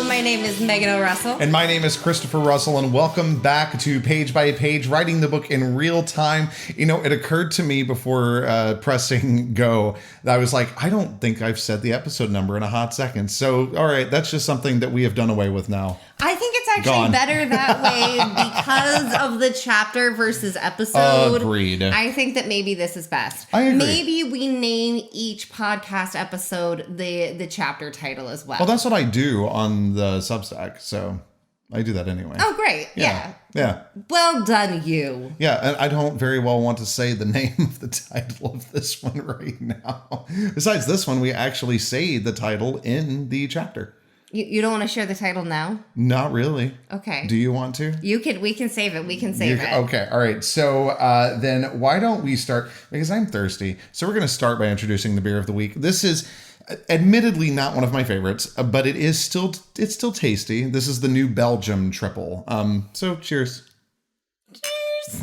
my name is Megan O'Russell. And my name is Christopher Russell, and welcome back to Page by Page, writing the book in real time. You know, it occurred to me before pressing go that I was like, I don't think I've said the episode number in a hot second. So, all right, that's just something that we have done away with now. I think it's actually better that way because of the chapter versus episode. Agreed. I think that maybe this is best. I agree. Maybe we name each podcast episode the chapter title as well. Well, that's what I do on the Substack, so I do that anyway. Oh, great. Yeah. Well done, you. Yeah, and I don't very well want to say the name of the title of this one right now. Besides this one, we actually say the title in the chapter. You don't want to share the title now? Not really. Okay. Do you want to? We can save it. We can save it. Okay. All right. So then why don't we start, because I'm thirsty. So we're going to start by introducing the beer of the week. This is admittedly not one of my favorites, but it's still tasty. This is the New Belgium triple. So cheers. Cheers.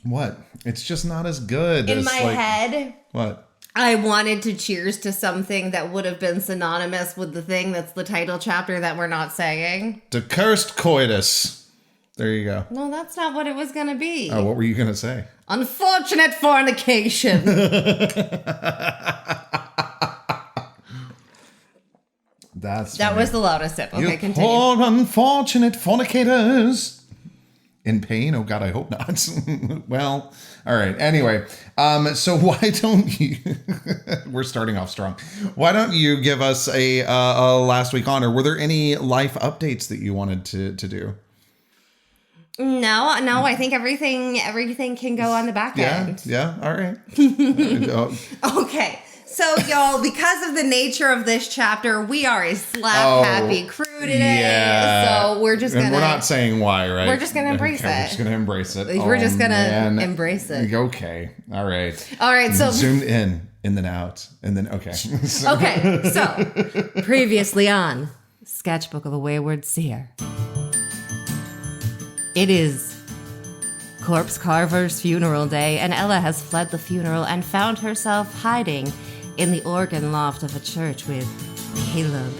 What? It's just not as good. In my head. What? I wanted to cheers to something that would have been synonymous with the thing that's the title chapter that we're not saying. The cursed coitus. There you go. No, that's not what it was going to be. Oh, what were you going to say? Unfortunate fornication. That was the loudest sip. Okay, you continue. poor unfortunate fornicators. In pain? Oh God, I hope not. Well, all right. Anyway, so why don't you? We're starting off strong. Why don't you give us a last week honor? Were there any life updates that you wanted to do? No. I think everything can go on the back end. Yeah. All right. Okay. So, y'all, because of the nature of this chapter, we are a slap-happy crew today. Yeah. So we're just going to... We're not saying why, right? We're just going to embrace it. We're just going to embrace it. We're just going to embrace it. Okay. All right, so... Zoomed in and then out. And then, okay. Okay, so, previously on Sketchbook of a Wayward Seer. It is Corpse Carver's funeral day, and Ella has fled the funeral and found herself hiding in the organ loft of a church with Caleb.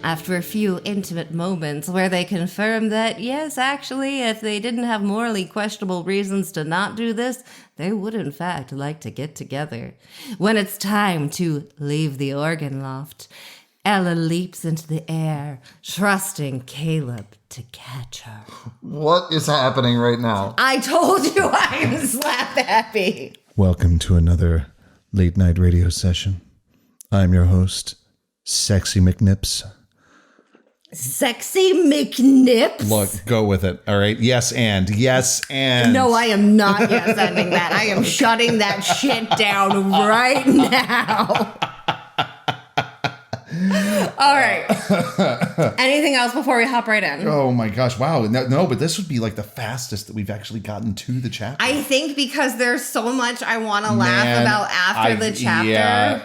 After a few intimate moments where they confirm that, yes, actually, if they didn't have morally questionable reasons to not do this, they would in fact like to get together. When it's time to leave the organ loft, Ella leaps into the air, trusting Caleb to catch her. What is happening right now? I told you I am slap happy. Welcome to another late night radio session. I'm your host, Sexy McNips. Sexy McNips? Look, go with it. All right. Yes, and. No, I am not yes ending that. I am shutting that shit down right now. All right. Anything else before we hop right in? Oh my gosh. Wow. No, but this would be like the fastest that we've actually gotten to the chapter. I think because there's so much I want to laugh about after the chapter. Yeah.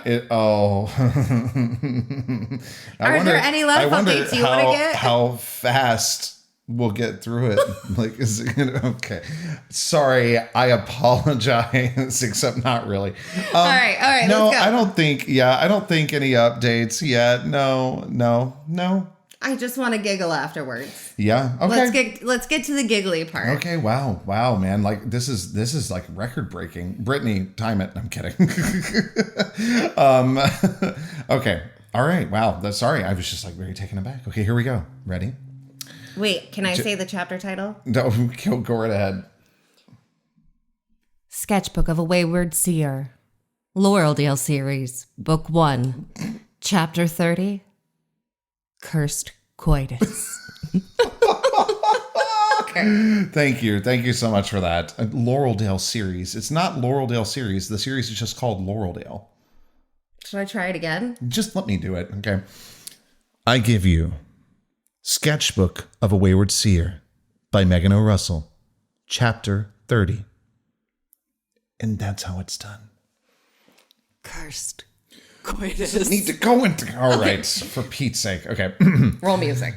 Are there any life updates you want to get? How fast we'll get through it. Like, is it gonna, okay. Sorry, I apologize, except not really. All right, no, let's go. I don't think any updates yet. No. I just want to giggle afterwards. Yeah. Okay. Let's get to the giggly part. Okay. Wow, man. Like this is like record breaking. Brittany, time it. I'm kidding. Okay. All right. Wow. Sorry. I was just like very taken aback. Okay, here we go. Ready? Wait, can I say the chapter title? No, go right ahead. Sketchbook of a Wayward Seer. Laureldale Series. Book 1. Chapter 30. Cursed Coitus. Okay. Thank you so much for that. Laureldale Series. It's not Laureldale Series. The series is just called Laureldale. Should I try it again? Just let me do it, okay? I give you Sketchbook of a Wayward Seer by Megan O'Russell, Chapter 30. And that's how it's done. Cursed coitus. Doesn't need to go into... All right, for Pete's sake. Okay. Roll music.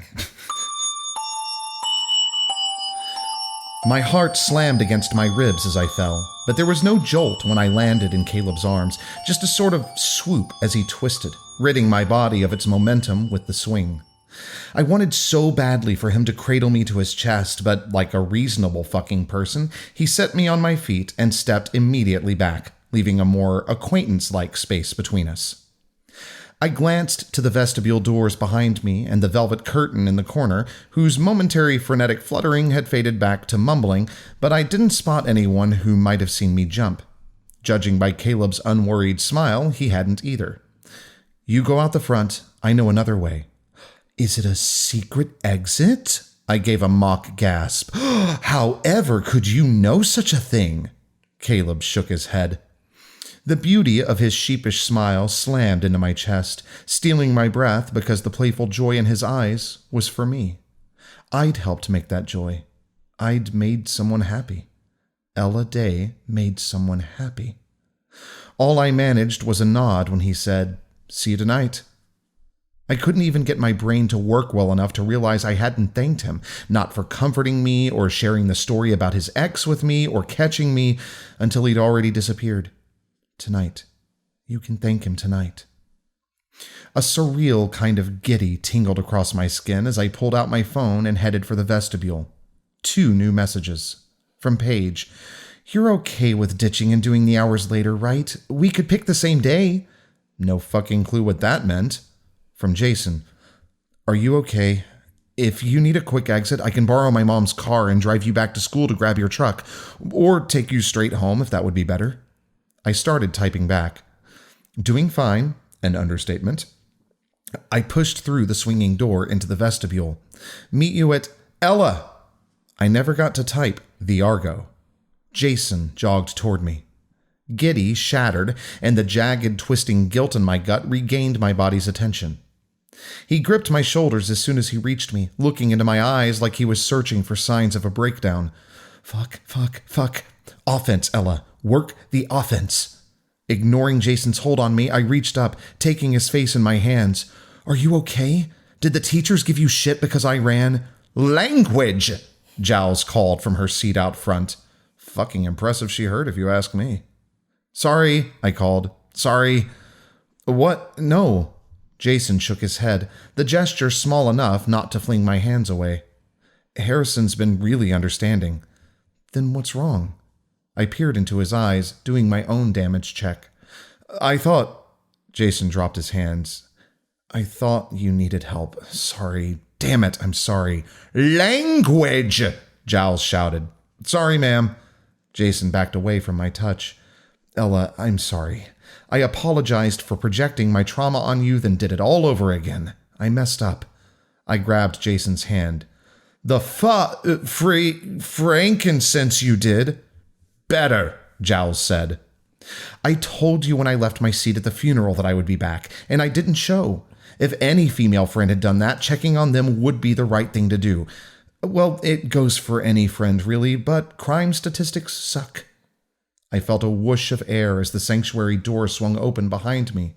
My heart slammed against my ribs as I fell, but there was no jolt when I landed in Caleb's arms, just a sort of swoop as he twisted, ridding my body of its momentum with the swing. I wanted so badly for him to cradle me to his chest, but like a reasonable fucking person, he set me on my feet and stepped immediately back, leaving a more acquaintance-like space between us. I glanced to the vestibule doors behind me and the velvet curtain in the corner, whose momentary frenetic fluttering had faded back to mumbling, but I didn't spot anyone who might have seen me jump. Judging by Caleb's unworried smile, he hadn't either. "You go out the front. I know another way." "Is it a secret exit?" I gave a mock gasp. "However could you know such a thing?" Caleb shook his head. The beauty of his sheepish smile slammed into my chest, stealing my breath because the playful joy in his eyes was for me. I'd helped make that joy. I'd made someone happy. Ella Day made someone happy. All I managed was a nod when he said, "See you tonight." I couldn't even get my brain to work well enough to realize I hadn't thanked him, not for comforting me or sharing the story about his ex with me or catching me, until he'd already disappeared. Tonight. You can thank him tonight. A surreal kind of giddy tingled across my skin as I pulled out my phone and headed for the vestibule. 2 new messages. From Paige. "You're okay with ditching and doing the hours later, right? We could pick the same day." No fucking clue what that meant. From Jason. "Are you okay? If you need a quick exit, I can borrow my mom's car and drive you back to school to grab your truck, or take you straight home if that would be better." I started typing back. "Doing fine," an understatement. I pushed through the swinging door into the vestibule. "Meet you at Ella." I never got to type the Argo. Jason jogged toward me. Giddy, shattered, and the jagged, twisting guilt in my gut regained my body's attention. He gripped my shoulders as soon as he reached me, looking into my eyes like he was searching for signs of a breakdown. Fuck. Offense, Ella. Work the offense." Ignoring Jason's hold on me, I reached up, taking his face in my hands. "Are you okay? Did the teachers give you shit because I ran?" "Language!" Giles called from her seat out front. Fucking impressive she heard, if you ask me. "Sorry," I called. "Sorry." "What? No." Jason shook his head, the gesture small enough not to fling my hands away. "Harrison's been really understanding." "Then what's wrong?" I peered into his eyes, doing my own damage check. "I thought..." Jason dropped his hands. "I thought you needed help. Sorry. Damn it, I'm sorry." "Language!" Giles shouted. "Sorry, ma'am." Jason backed away from my touch. "Ella, I'm sorry. I apologized for projecting my trauma on you, then did it all over again. I messed up." I grabbed Jason's hand. "The frankincense you did." "Better," Giles said. "I told you when I left my seat at the funeral that I would be back, and I didn't show. If any female friend had done that, checking on them would be the right thing to do. Well, it goes for any friend, really, but crime statistics suck." I felt a whoosh of air as the sanctuary door swung open behind me.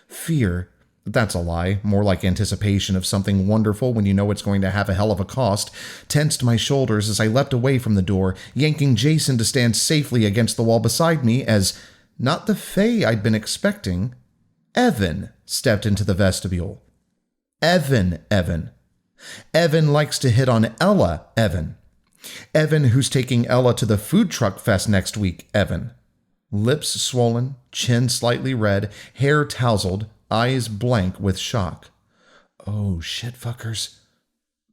Fear. That's a lie, more like anticipation of something wonderful when you know it's going to have a hell of a cost, tensed my shoulders as I leapt away from the door, yanking Jason to stand safely against the wall beside me as, not the Fae I'd been expecting, Evan stepped into the vestibule. Evan. Evan likes to hit on Ella, Evan. Evan, who's taking Ella to the food truck fest next week, Evan. Lips swollen, chin slightly red, hair tousled, eyes blank with shock. "Oh, shit, fuckers."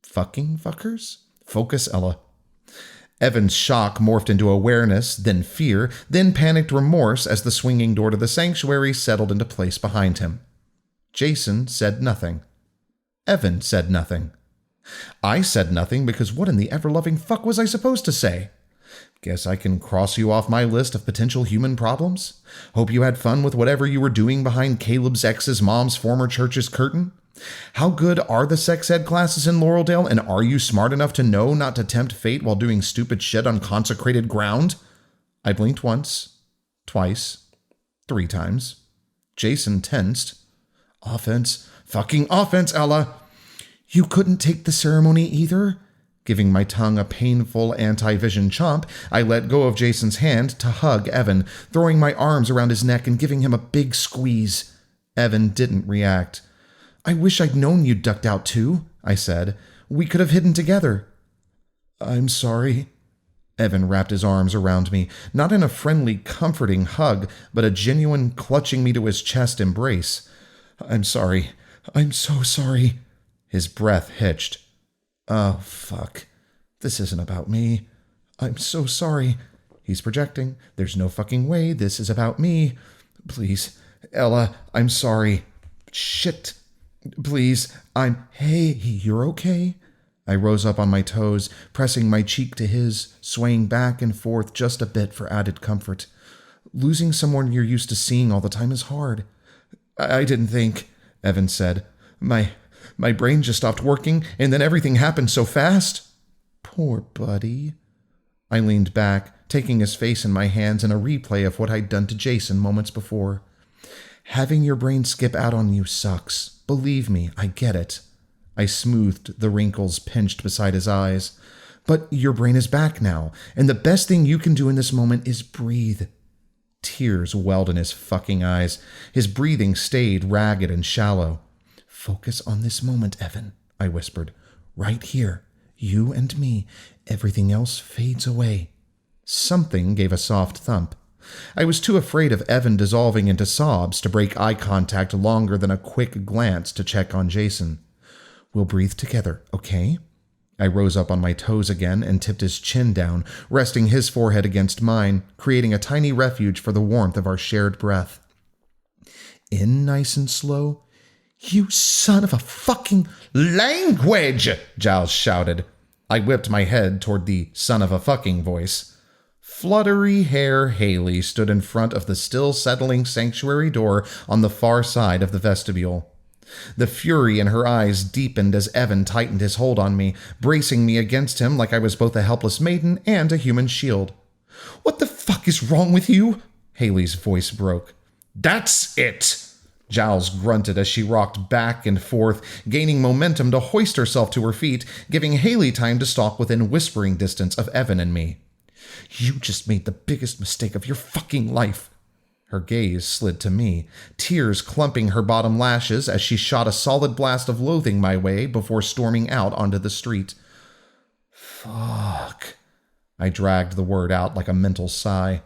"Fucking fuckers?" "Focus, Ella." Evan's shock morphed into awareness, then fear, then panicked remorse as the swinging door to the sanctuary settled into place behind him. Jason said nothing. Evan said nothing. I said nothing because what in the ever-loving fuck was I supposed to say? Guess I can cross you off my list of potential human problems. Hope you had fun with whatever you were doing behind Caleb's ex's mom's former church's curtain. How good are the sex ed classes in Laureldale, and are you smart enough to know not to tempt fate while doing stupid shit on consecrated ground? I blinked once, twice, 3 times. Jason tensed. Offense. Fucking offense, Ella. You couldn't take the ceremony either? Giving my tongue a painful anti-vision chomp, I let go of Jason's hand to hug Evan, throwing my arms around his neck and giving him a big squeeze. Evan didn't react. I wish I'd known you'd ducked out too, I said. We could have hidden together. I'm sorry. Evan wrapped his arms around me, not in a friendly, comforting hug, but a genuine clutching me to his chest embrace. I'm sorry. I'm so sorry. His breath hitched. Oh, fuck. This isn't about me. I'm so sorry. He's projecting. There's no fucking way this is about me. Please, Ella, I'm sorry. Shit. Please, Hey, you're okay? I rose up on my toes, pressing my cheek to his, swaying back and forth just a bit for added comfort. Losing someone you're used to seeing all the time is hard. I didn't think, Evan said. My brain just stopped working, and then everything happened so fast. Poor buddy. I leaned back, taking his face in my hands in a replay of what I'd done to Jason moments before. Having your brain skip out on you sucks. Believe me, I get it. I smoothed the wrinkles pinched beside his eyes. But your brain is back now, and the best thing you can do in this moment is breathe. Tears welled in his fucking eyes. His breathing stayed ragged and shallow. Focus on this moment, Evan, I whispered. Right here. You and me. Everything else fades away. Something gave a soft thump. I was too afraid of Evan dissolving into sobs to break eye contact longer than a quick glance to check on Jason. We'll breathe together, okay? I rose up on my toes again and tipped his chin down, resting his forehead against mine, creating a tiny refuge for the warmth of our shared breath. In nice and slow. You son of a fucking language, Giles shouted. I whipped my head toward the son of a fucking voice. Fluttery hair Haley stood in front of the still settling sanctuary door on the far side of the vestibule. The fury in her eyes deepened as Evan tightened his hold on me, bracing me against him like I was both a helpless maiden and a human shield. What the fuck is wrong with you? Haley's voice broke. That's it! Giles grunted as she rocked back and forth, gaining momentum to hoist herself to her feet, giving Haley time to stalk within whispering distance of Evan and me. You just made the biggest mistake of your fucking life. Her gaze slid to me, tears clumping her bottom lashes as she shot a solid blast of loathing my way before storming out onto the street. Fuck. I dragged the word out like a mental sigh.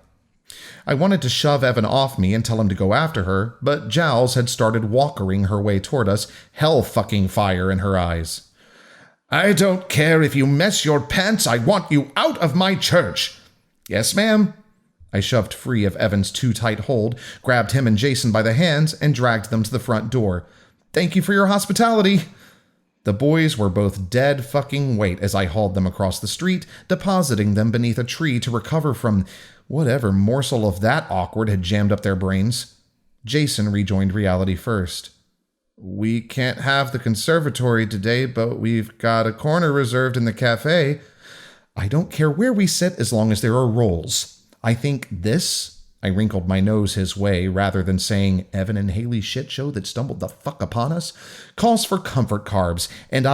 I wanted to shove Evan off me and tell him to go after her, but Giles had started walkering her way toward us, hell fucking fire in her eyes. I don't care if you mess your pants, I want you out of my church. Yes, ma'am. I shoved free of Evan's too tight hold, grabbed him and Jason by the hands, and dragged them to the front door. Thank you for your hospitality. The boys were both dead fucking weight as I hauled them across the street, depositing them beneath a tree to recover from whatever morsel of that awkward had jammed up their brains. Jason rejoined reality first. We can't have the conservatory today, but we've got a corner reserved in the cafe. I don't care where we sit as long as there are rolls. I think this, I wrinkled my nose his way rather than saying Evan and Haley's shit show that stumbled the fuck upon us, calls for comfort carbs, and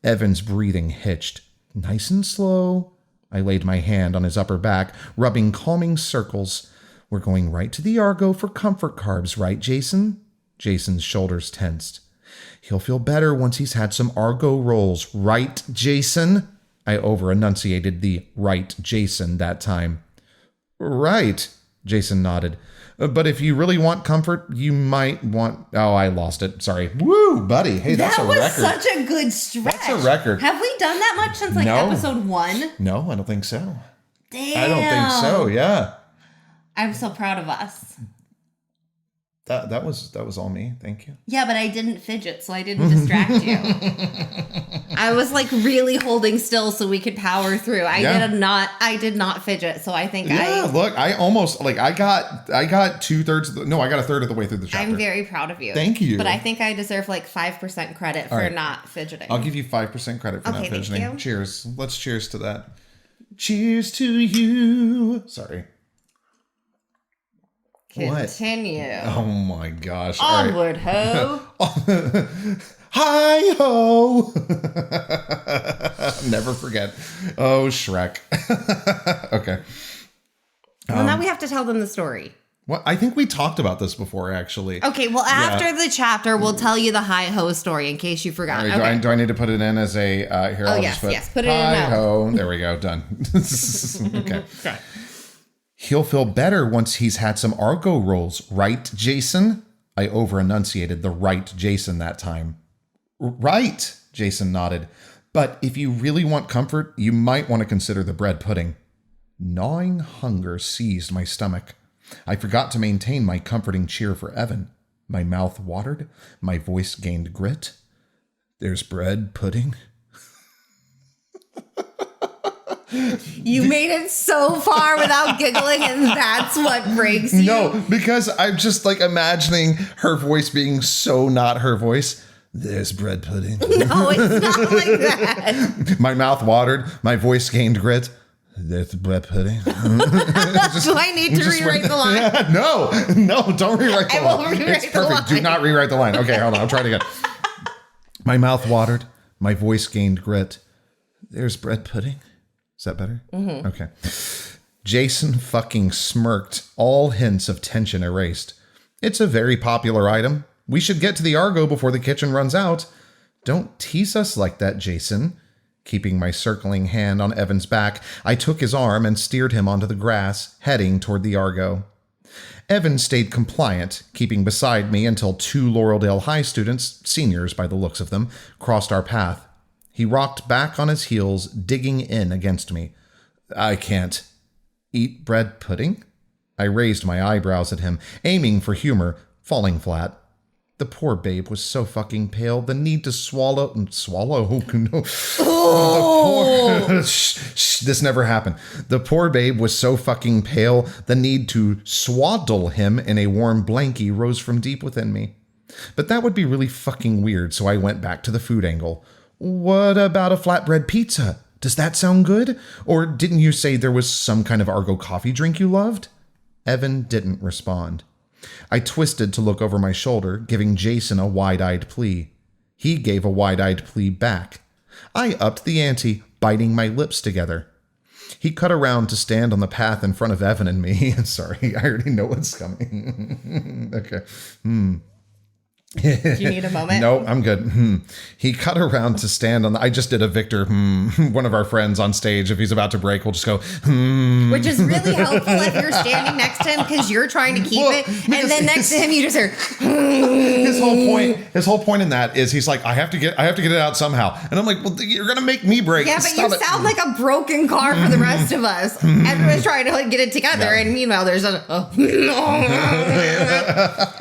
Evan's breathing hitched. Nice and slow. I laid my hand on his upper back, rubbing calming circles. We're going right to the Argo for comfort carbs, right, Jason? Jason's shoulders tensed. He'll feel better once he's had some Argo rolls, right, Jason? I over-enunciated the right Jason that time. Right, Jason nodded. But if you really want comfort, you might want... Oh, I lost it. Sorry. Woo, buddy. Hey, that's a record. That was such a good stretch. That's a record. Have we done that much since episode 1? No, I don't think so. Damn. I don't think so, yeah. I'm so proud of us. That was all me. Thank you. Yeah, but I didn't fidget, so I didn't distract you. I was like really holding still so we could power through. I did not fidget, so I think look, I almost I got 2/3 I got a third of the way through the chapter. I'm very proud of you. Thank you. But I think I deserve like 5% credit for not fidgeting. I'll give you 5% credit for not fidgeting. Thank you. Cheers. Let's cheers to that. Cheers to you. Sorry. Continue. What? Oh my gosh. Onward, ho. Hi ho. Never forget. Oh, Shrek. Okay. Well, now we have to tell them the story. What? I think we talked about this before, actually. Okay, well, after the chapter, we'll tell you the hi-ho story in case you forgot. Right, okay. do I need to put it in as a... here, I'll just put it in now. Hi-ho. There we go, done. Okay. He'll feel better once he's had some Argo rolls, right, Jason? I over-enunciated the right Jason that time. Right, Jason nodded. But if you really want comfort, you might want to consider the bread pudding. Gnawing hunger seized my stomach. I forgot to maintain my comforting cheer for Evan. My mouth watered. My voice gained grit. There's bread pudding. You made it so far without giggling, and that's what breaks you. No, because I'm just like imagining her voice being so not her voice. There's bread pudding. No, it's not like that. My mouth watered. My voice gained grit. There's bread pudding. Do I need to rewrite the line? No, don't rewrite the line. I will rewrite It's perfect. Do not rewrite the line. Okay, hold on. I'll try it again. My mouth watered. My voice gained grit. There's bread pudding. Is that better? Mm-hmm. Okay. Jason fucking smirked, all hints of tension erased. It's a very popular item. We should get to the Argo before the kitchen runs out. Don't tease us like that, Jason. Keeping my circling hand on Evan's back, I took his arm and steered him onto the grass, heading toward the Argo. Evan stayed compliant, keeping beside me until 2 Laureldale High students, seniors by the looks of them, crossed our path. He rocked back on his heels, digging in against me. I can't. Eat bread pudding? I raised my eyebrows at him, aiming for humor, falling flat. The poor babe was so fucking pale, the need to swallow... No. Oh. This never happened. The poor babe was so fucking pale, the need to swaddle him in a warm blankie rose from deep within me. But that would be really fucking weird, so I went back to the food angle. What about a flatbread pizza? Does that sound good? Or didn't you say there was some kind of Argo coffee drink you loved? Evan didn't respond. I twisted to look over my shoulder, giving Jason a wide-eyed plea. He gave a wide-eyed plea back. I upped the ante, biting my lips together. He cut around to stand on the path in front of Evan and me. Sorry, I already know what's coming. Okay. Do you need a moment? No, I'm good. He cut around to stand on I just did a Victor, one of our friends on stage. If he's about to break, we'll just go, Which is really helpful if you're standing next to him because you're trying to keep it. And then next to him, you just hear, His whole point in that is he's like, I have to get it out somehow. And I'm like, well, you're going to make me break. Yeah, but you sound like a broken car for the rest of us. Everyone's trying to like get it together. Yeah. And meanwhile, there's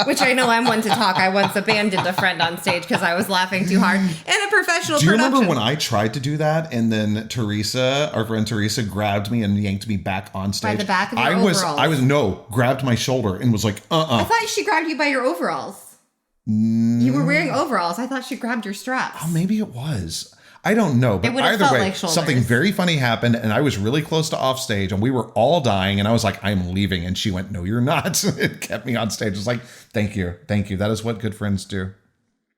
which I know I'm one to talk. I once abandoned a friend on stage because I was laughing too hard in a professional production. Do you remember when I tried to do that and then Teresa, our friend Teresa, grabbed me and yanked me back on stage? By the back of your overalls? Grabbed my shoulder and was like, I thought she grabbed you by your overalls. You were wearing overalls. I thought she grabbed your straps. Oh, maybe it was. I don't know, but either way, something very funny happened, and I was really close to off stage, and we were all dying, and I was like, I'm leaving, and she went, no, you're not. It kept me on stage. It was like, thank you. That is what good friends do.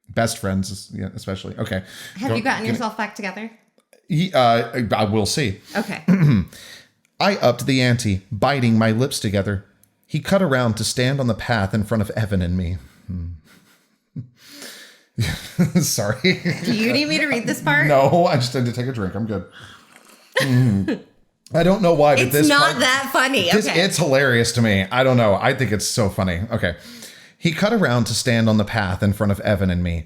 Best friends, especially. Okay. Have you gotten yourself back together? I will see. Okay. I upped the ante, biting my lips together. He cut around to stand on the path in front of Evan and me. Sorry. Do you need me to read this part? No, I just had to take a drink. I'm good. I don't know why, but it's not that funny. Okay. It's hilarious to me. I don't know. I think it's so funny. Okay. He cut around to stand on the path in front of Evan and me.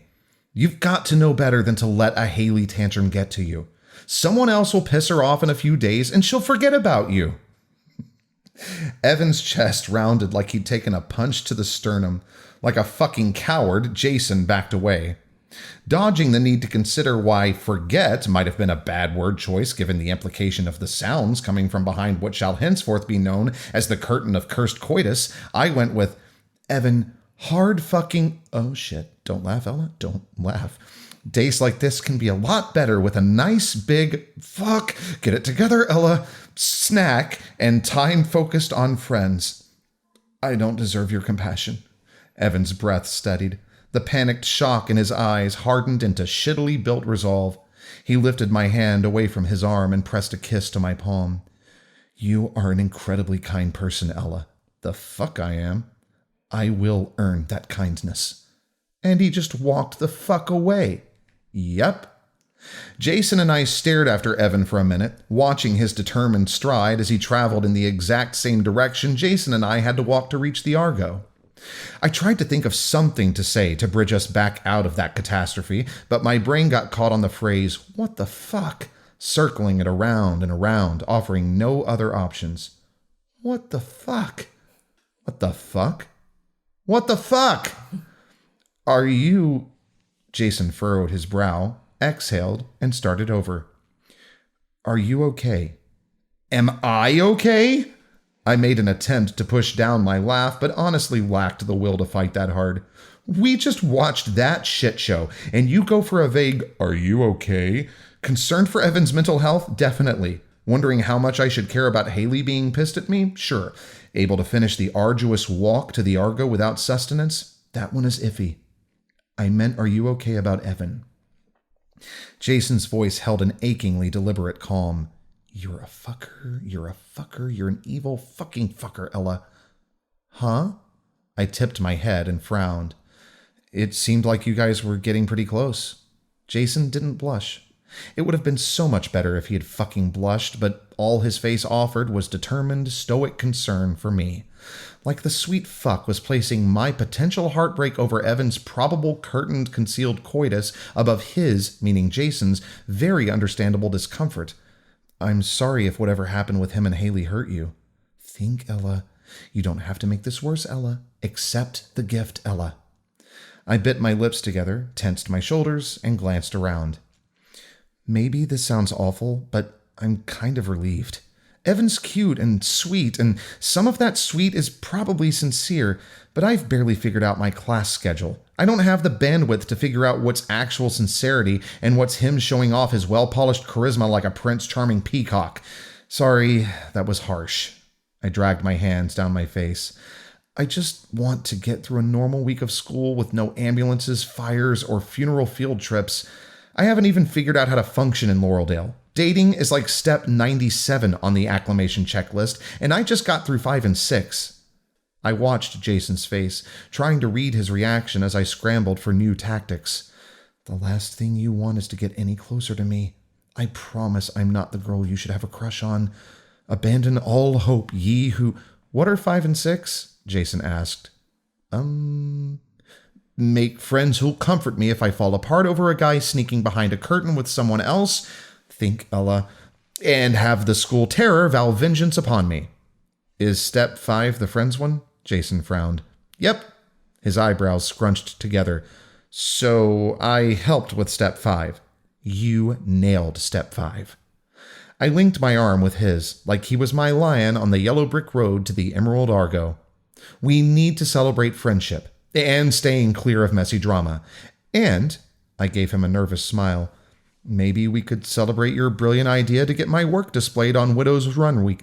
You've got to know better than to let a Haley tantrum get to you. Someone else will piss her off in a few days and she'll forget about you. Evan's chest rounded like he'd taken a punch to the sternum. Like a fucking coward, Jason backed away. Dodging the need to consider why forget might have been a bad word choice given the implication of the sounds coming from behind what shall henceforth be known as the curtain of cursed coitus, I went with, Evan, hard fucking... Oh shit, don't laugh, Ella, don't laugh. Days like this can be a lot better with a nice big, fuck, get it together, Ella, snack and time focused on friends. I don't deserve your compassion. Evan's breath steadied. The panicked shock in his eyes hardened into shittily built resolve. He lifted my hand away from his arm and pressed a kiss to my palm. You are an incredibly kind person, Ella. The fuck I am. I will earn that kindness. And he just walked the fuck away. Yep. Jason and I stared after Evan for a minute, watching his determined stride as he traveled in the exact same direction Jason and I had to walk to reach the Argo. I tried to think of something to say to bridge us back out of that catastrophe, but my brain got caught on the phrase, "What the fuck?" circling it around and around, offering no other options. What the fuck? What the fuck? What the fuck? Are you... Jason furrowed his brow, exhaled, and started over. Are you okay? Am I okay? I made an attempt to push down my laugh, but honestly lacked the will to fight that hard. We just watched that shit show, and you go for a vague, "Are you okay?" Concerned for Evan's mental health? Definitely. Wondering how much I should care about Haley being pissed at me? Sure. Able to finish the arduous walk to the Argo without sustenance? That one is iffy. I meant, are you okay about Evan? Jason's voice held an achingly deliberate calm. You're a fucker, you're an evil fucking fucker, Ella. Huh? I tipped my head and frowned. It seemed like you guys were getting pretty close. Jason didn't blush. It would have been so much better if he had fucking blushed, but all his face offered was determined, stoic concern for me. Like the sweet fuck was placing my potential heartbreak over Evan's probable curtained concealed coitus above his, meaning Jason's, very understandable discomfort. I'm sorry if whatever happened with him and Haley hurt you. Think, Ella. You don't have to make this worse, Ella. Accept the gift, Ella. I bit my lips together, tensed my shoulders, and glanced around. Maybe this sounds awful, but I'm kind of relieved. Evan's cute and sweet, and some of that sweet is probably sincere, but I've barely figured out my class schedule. I don't have the bandwidth to figure out what's actual sincerity and what's him showing off his well-polished charisma like a Prince Charming peacock. Sorry, that was harsh. I dragged my hands down my face. I just want to get through a normal week of school with no ambulances, fires, or funeral field trips. I haven't even figured out how to function in Laureldale. Dating is like step 97 on the acclimation checklist, and I just got through 5 and 6. I watched Jason's face, trying to read his reaction as I scrambled for new tactics. The last thing you want is to get any closer to me. I promise I'm not the girl you should have a crush on. Abandon all hope, ye who... What are 5 and 6? Jason asked. Make friends who'll comfort me if I fall apart over a guy sneaking behind a curtain with someone else, think Ella, and have the school terror vow vengeance upon me. Is step 5 the friends one? Jason frowned. Yep. His eyebrows scrunched together. So I helped with step 5. You nailed step 5. I linked my arm with his, like he was my lion on the yellow brick road to the Emerald Argo. We need to celebrate friendship. And staying clear of messy drama. And, I gave him a nervous smile, maybe we could celebrate your brilliant idea to get my work displayed on Widow's Run week.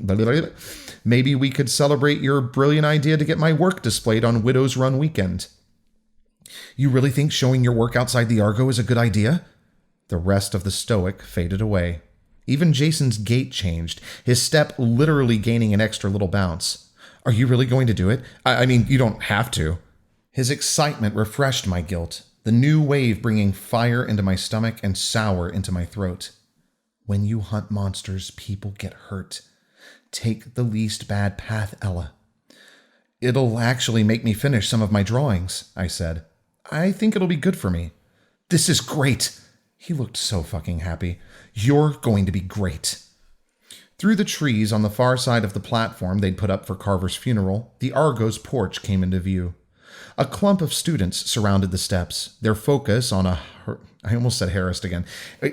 Maybe we could celebrate your brilliant idea to get my work displayed on Widow's Run weekend. You really think showing your work outside the Argo is a good idea? The rest of the stoic faded away. Even Jason's gait changed, his step literally gaining an extra little bounce. Are you really going to do it? I mean, you don't have to. His excitement refreshed my guilt, the new wave bringing fire into my stomach and sour into my throat. When you hunt monsters, people get hurt. Take the least bad path, Ella. It'll actually make me finish some of my drawings, I said. I think it'll be good for me. This is great. He looked so fucking happy. You're going to be great. Through the trees on the far side of the platform they'd put up for Carver's funeral, the Argo's porch came into view. A clump of students surrounded the steps, their focus on I almost said harassed again.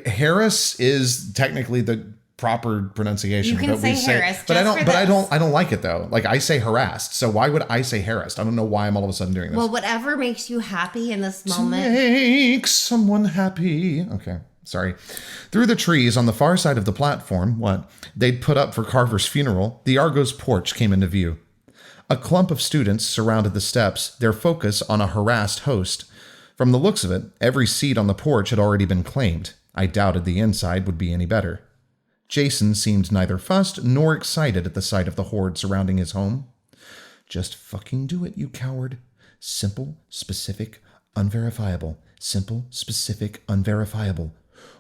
Harris is technically the proper pronunciation. You can say harassed, but I don't like it though. Like I say harassed, so why would I say harassed? I don't know why I'm all of a sudden doing this. Well, whatever makes you happy in this moment. Make someone happy. Okay. Sorry. Through the trees on the far side of the platform, they'd put up for Carver's funeral, the Argo's porch came into view. A clump of students surrounded the steps, their focus on a harassed host. From the looks of it, every seat on the porch had already been claimed. I doubted the inside would be any better. Jason seemed neither fussed nor excited at the sight of the horde surrounding his home. Just fucking do it, you coward. Simple, specific, unverifiable. Simple, specific, unverifiable.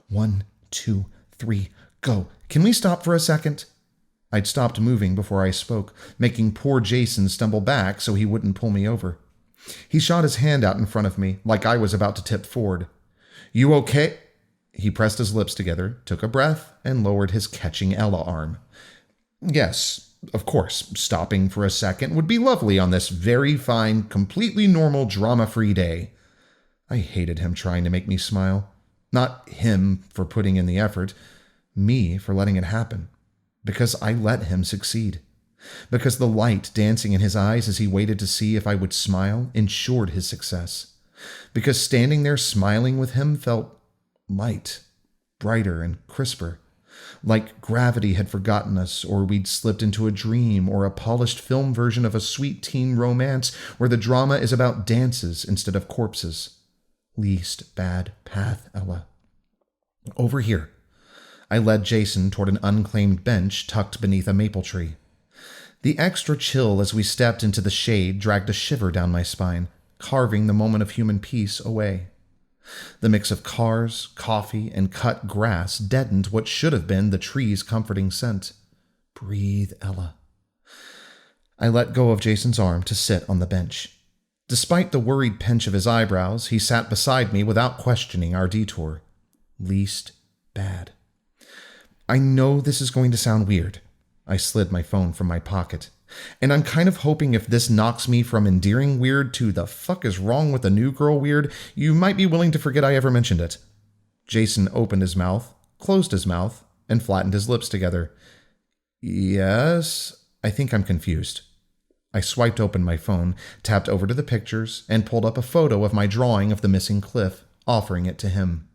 1, 2, 3, go. Can we stop for a second? I'd stopped moving before I spoke, making poor Jason stumble back so he wouldn't pull me over. He shot his hand out in front of me, like I was about to tip forward. You okay? He pressed his lips together, took a breath, and lowered his catching Ella arm. Yes, of course, stopping for a second would be lovely on this very fine, completely normal, drama-free day. I hated him trying to make me smile. Not him for putting in the effort, me for letting it happen. Because I let him succeed. Because the light dancing in his eyes as he waited to see if I would smile ensured his success. Because standing there smiling with him felt light, brighter, and crisper. Like gravity had forgotten us, or we'd slipped into a dream, or a polished film version of a sweet teen romance where the drama is about dances instead of corpses. Least bad path, Ella. Over here. I led Jason toward an unclaimed bench tucked beneath a maple tree. The extra chill as we stepped into the shade dragged a shiver down my spine, carving the moment of human peace away. The mix of cars, coffee, and cut grass deadened what should have been the tree's comforting scent. Breathe, Ella. I let go of Jason's arm to sit on the bench. Despite the worried pinch of his eyebrows, he sat beside me without questioning our detour. Least bad. I know this is going to sound weird. I slid my phone from my pocket. And I'm kind of hoping if this knocks me from endearing weird to the fuck is wrong with the new girl weird, you might be willing to forget I ever mentioned it. Jason opened his mouth, closed his mouth, and flattened his lips together. Yes, I think I'm confused. I swiped open my phone, tapped over to the pictures, and pulled up a photo of my drawing of the missing cliff, offering it to him.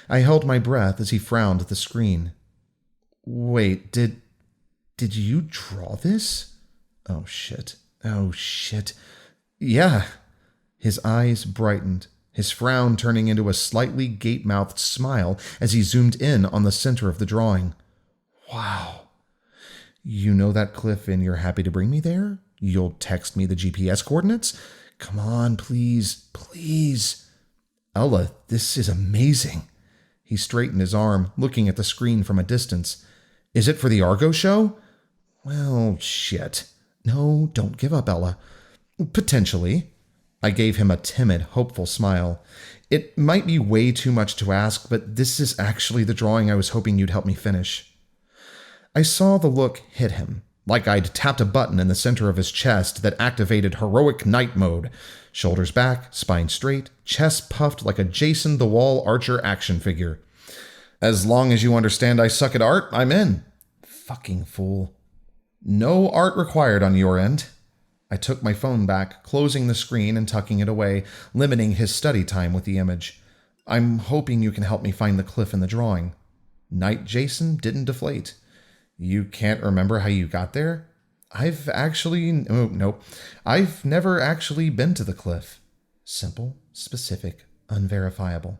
I held my breath as he frowned at the screen. Wait, did you draw this? Oh, shit. Oh, shit. Yeah. His eyes brightened, his frown turning into a slightly gape-mouthed smile as he zoomed in on the center of the drawing. Wow. You know that cliff and you're happy to bring me there? You'll text me the GPS coordinates? Come on, please, please. Ella, this is amazing. He straightened his arm, looking at the screen from a distance. Is it for the Argo show? Well, shit. No, don't give up, Ella. Potentially. I gave him a timid, hopeful smile. It might be way too much to ask, but this is actually the drawing I was hoping you'd help me finish. I saw the look hit him, like I'd tapped a button in the center of his chest that activated heroic knight mode. Shoulders back, spine straight, chest puffed like a Jason the Wall Archer action figure. As long as you understand I suck at art, I'm in. Fucking fool. No art required on your end. I took my phone back, closing the screen and tucking it away, limiting his study time with the image. I'm hoping you can help me find the cliff in the drawing. Knight Jason didn't deflate. You can't remember how you got there? I've never actually been to the cliff. Simple, specific, unverifiable.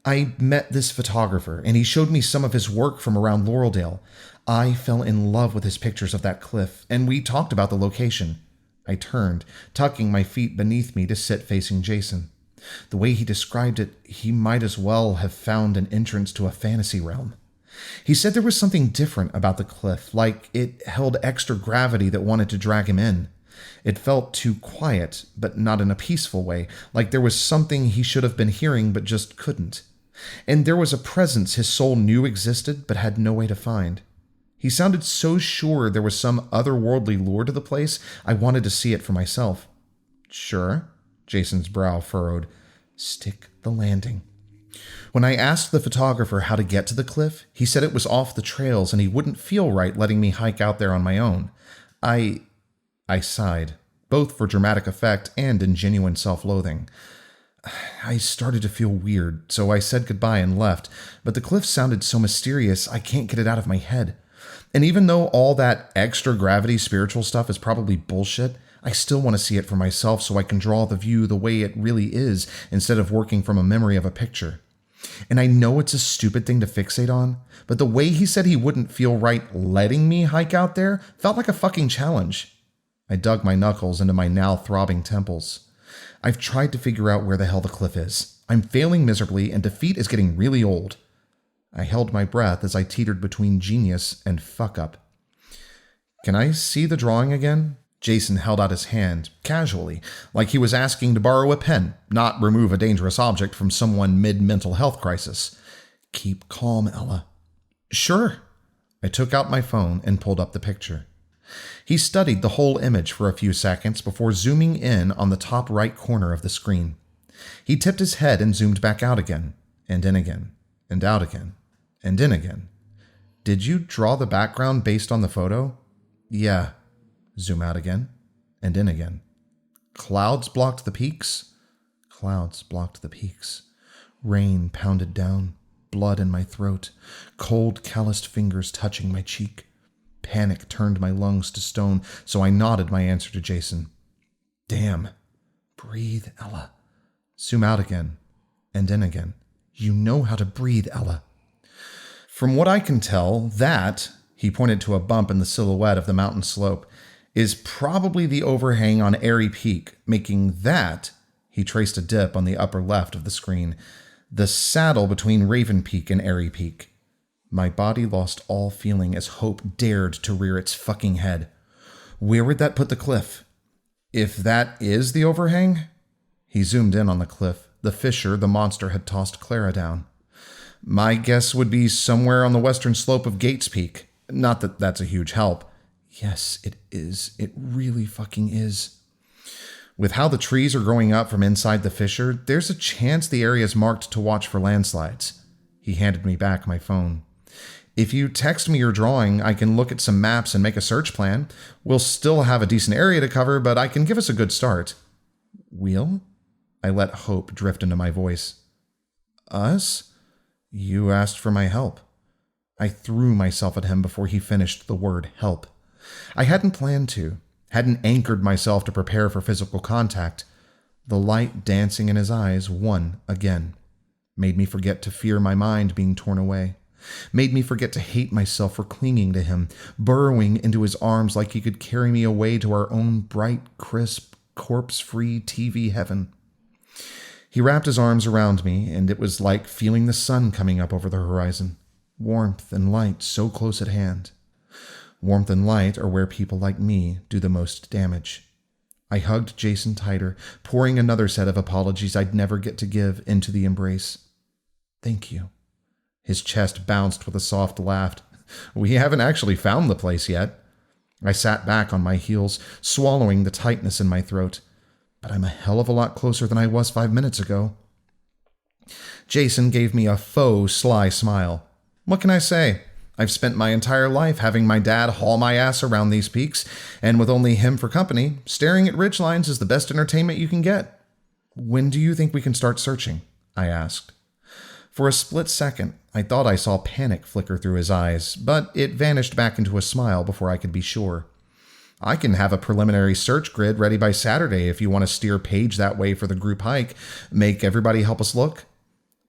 I met this photographer, and he showed me some of his work from around Laureldale. I fell in love with his pictures of that cliff, and we talked about the location. I turned, tucking my feet beneath me to sit facing Jason. The way he described it, he might as well have found an entrance to a fantasy realm. He said there was something different about the cliff, like it held extra gravity that wanted to drag him in. It felt too quiet, but not in a peaceful way, like there was something he should have been hearing but just couldn't. And there was a presence his soul knew existed but had no way to find. He sounded so sure there was some otherworldly lure to the place, I wanted to see it for myself. Sure, Jason's brow furrowed. Stick the landing. When I asked the photographer how to get to the cliff, he said it was off the trails and he wouldn't feel right letting me hike out there on my own. I sighed, both for dramatic effect and in genuine self-loathing. I started to feel weird, so I said goodbye and left, but the cliff sounded so mysterious I can't get it out of my head. And even though all that extra gravity spiritual stuff is probably bullshit, I still want to see it for myself so I can draw the view the way it really is instead of working from a memory of a picture. And I know it's a stupid thing to fixate on, but the way he said he wouldn't feel right letting me hike out there felt like a fucking challenge. I dug my knuckles into my now throbbing temples. I've tried to figure out where the hell the cliff is. I'm failing miserably, and defeat is getting really old. I held my breath as I teetered between genius and fuck up. Can I see the drawing again? Jason held out his hand, casually, like he was asking to borrow a pen, not remove a dangerous object from someone mid-mental health crisis. Keep calm, Ella. Sure. I took out my phone and pulled up the picture. He studied the whole image for a few seconds before zooming in on the top right corner of the screen. He tipped his head and zoomed back out again, and in again, and out again, and in again. Did you draw the background based on the photo? Yeah. Zoom out again, and in again. Clouds blocked the peaks? Clouds blocked the peaks. Rain pounded down, blood in my throat, cold, calloused fingers touching my cheek. Panic turned my lungs to stone, so I nodded my answer to Jason. Damn. Breathe, Ella. Zoom out again, and in again. You know how to breathe, Ella. From what I can tell, that, he pointed to a bump in the silhouette of the mountain slope, is probably the overhang on Airy Peak, making that, he traced a dip on the upper left of the screen, the saddle between Raven Peak and Airy Peak. My body lost all feeling as hope dared to rear its fucking head. Where would that put the cliff? If that is the overhang? He zoomed in on the cliff, the fissure the monster had tossed Clara down. My guess would be somewhere on the western slope of Gates Peak. Not that that's a huge help. Yes, it is. It really fucking is. With how the trees are growing up from inside the fissure, there's a chance the area is marked to watch for landslides. He handed me back my phone. If you text me your drawing, I can look at some maps and make a search plan. We'll still have a decent area to cover, but I can give us a good start. We'll? I let hope drift into my voice. Us? You asked for my help. I threw myself at him before he finished the word help. I hadn't planned to, hadn't anchored myself to prepare for physical contact. The light dancing in his eyes won again. Made me forget to fear my mind being torn away. Made me forget to hate myself for clinging to him, burrowing into his arms like he could carry me away to our own bright, crisp, corpse-free TV heaven. He wrapped his arms around me, and it was like feeling the sun coming up over the horizon. Warmth and light so close at hand. Warmth and light are where people like me do the most damage. I hugged Jason tighter, pouring another set of apologies I'd never get to give into the embrace. Thank you. His chest bounced with a soft laugh. We haven't actually found the place yet. I sat back on my heels, swallowing the tightness in my throat. But I'm a hell of a lot closer than I was 5 minutes ago. Jason gave me a faux sly smile. What can I say? I've spent my entire life having my dad haul my ass around these peaks, and with only him for company, staring at ridgelines is the best entertainment you can get. When do you think we can start searching? I asked. For a split second, I thought I saw panic flicker through his eyes, but it vanished back into a smile before I could be sure. I can have a preliminary search grid ready by Saturday if you want to steer Paige that way for the group hike. Make everybody help us look.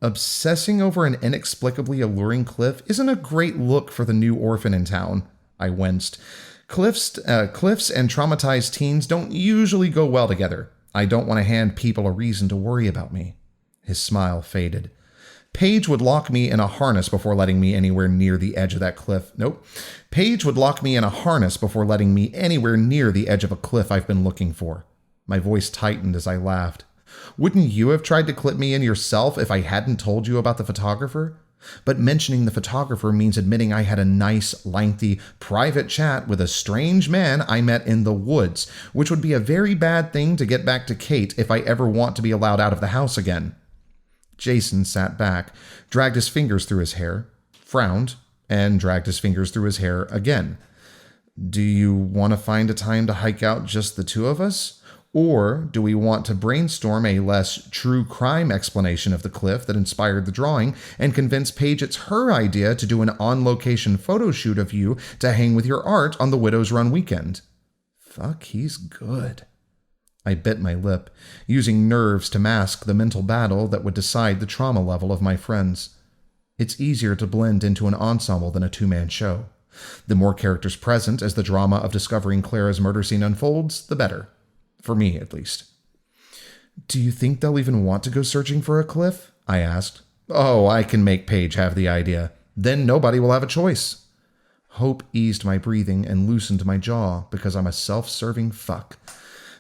Obsessing over an inexplicably alluring cliff isn't a great look for the new orphan in town, I winced. Cliffs and traumatized teens don't usually go well together. I don't want to hand people a reason to worry about me. His smile faded. Paige would lock me in a harness before letting me anywhere near the edge of that cliff. Nope. Paige would lock me in a harness before letting me anywhere near the edge of a cliff I've been looking for. My voice tightened as I laughed. Wouldn't you have tried to clip me in yourself if I hadn't told you about the photographer? But mentioning the photographer means admitting I had a nice, lengthy, private chat with a strange man I met in the woods, which would be a very bad thing to get back to Kate if I ever want to be allowed out of the house again. Jason sat back, dragged his fingers through his hair, frowned, and dragged his fingers through his hair again. Do you want to find a time to hike out just the two of us? Or do we want to brainstorm a less true crime explanation of the cliff that inspired the drawing and convince Paige it's her idea to do an on-location photo shoot of you to hang with your art on the Widow's Run weekend? Fuck, he's good. I bit my lip, using nerves to mask the mental battle that would decide the trauma level of my friends. It's easier to blend into an ensemble than a two-man show. The more characters present as the drama of discovering Clara's murder scene unfolds, the better. For me, at least. Do you think they'll even want to go searching for a cliff? I asked. Oh, I can make Paige have the idea. Then nobody will have a choice. Hope eased my breathing and loosened my jaw because I'm a self-serving fuck.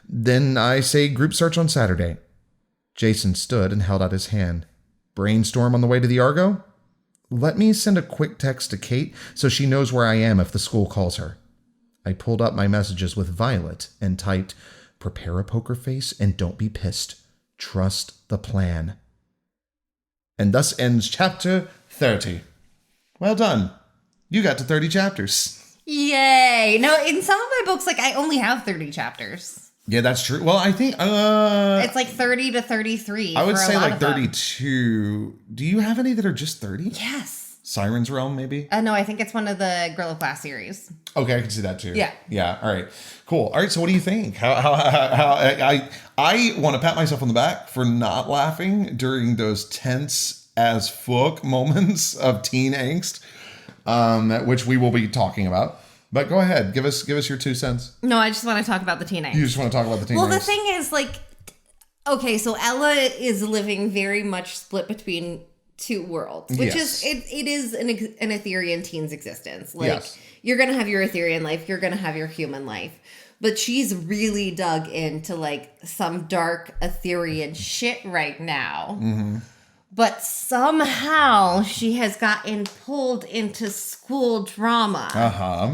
Then I say group search on Saturday. Jason stood and held out his hand. Brainstorm on the way to the Argo? Let me send a quick text to Kate so she knows where I am if the school calls her. I pulled up my messages with Violet and typed, prepare a poker face and don't be pissed. Trust the plan. And thus ends chapter 30. Well done. You got to 30 chapters. Yay. No, in some of my books, like, I only have 30 chapters. Yeah, that's true. Well, I think... it's like 30 to 33. I would say like 32. Them. Do you have any that are just 30? Yes. Siren's Realm, maybe? No, I think it's one of the Gorilla Class series. Okay, I can see that too. Yeah. Yeah. All right. Cool. All right. So, what do you think? How I want to pat myself on the back for not laughing during those tense as fuck moments of teen angst, which we will be talking about. But go ahead, give us your 2 cents. No, I just want to talk about the teen angst. You just want to talk about the teen angst. Well, the thing is, like, okay, so Ella is living very much split between 2 worlds, which is it is an Etherean teen's existence. Like, you're gonna have your Etherean life, you're gonna have your human life, but she's really dug into like some dark Etherean shit right now. Mm-hmm. But somehow she has gotten pulled into school drama. Uh-huh.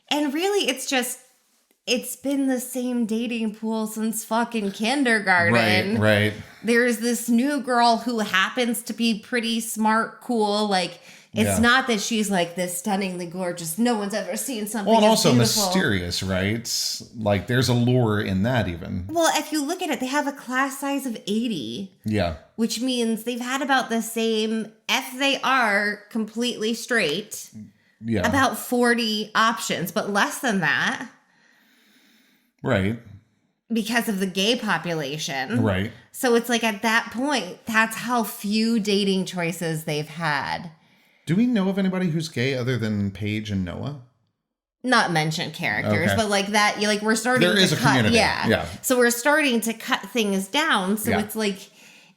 And really, it's been the same dating pool since fucking kindergarten. Right. There's this new girl who happens to be pretty smart, cool. Like, it's not that she's like this stunningly gorgeous. No one's ever seen something and also beautiful. Mysterious, right? Like, there's a lure in that even. Well, if you look at it, they have a class size of 80. Yeah. Which means they've had about the same, if they are completely straight, about 40 options, but less than that. Right. Because of the gay population. Right. So it's like at that point, that's how few dating choices they've had. Do we know of anybody who's gay other than Paige and Noah? Not mentioned characters, but like that, we're starting there is to a cut. Community. Yeah. So we're starting to cut things down. So it's like,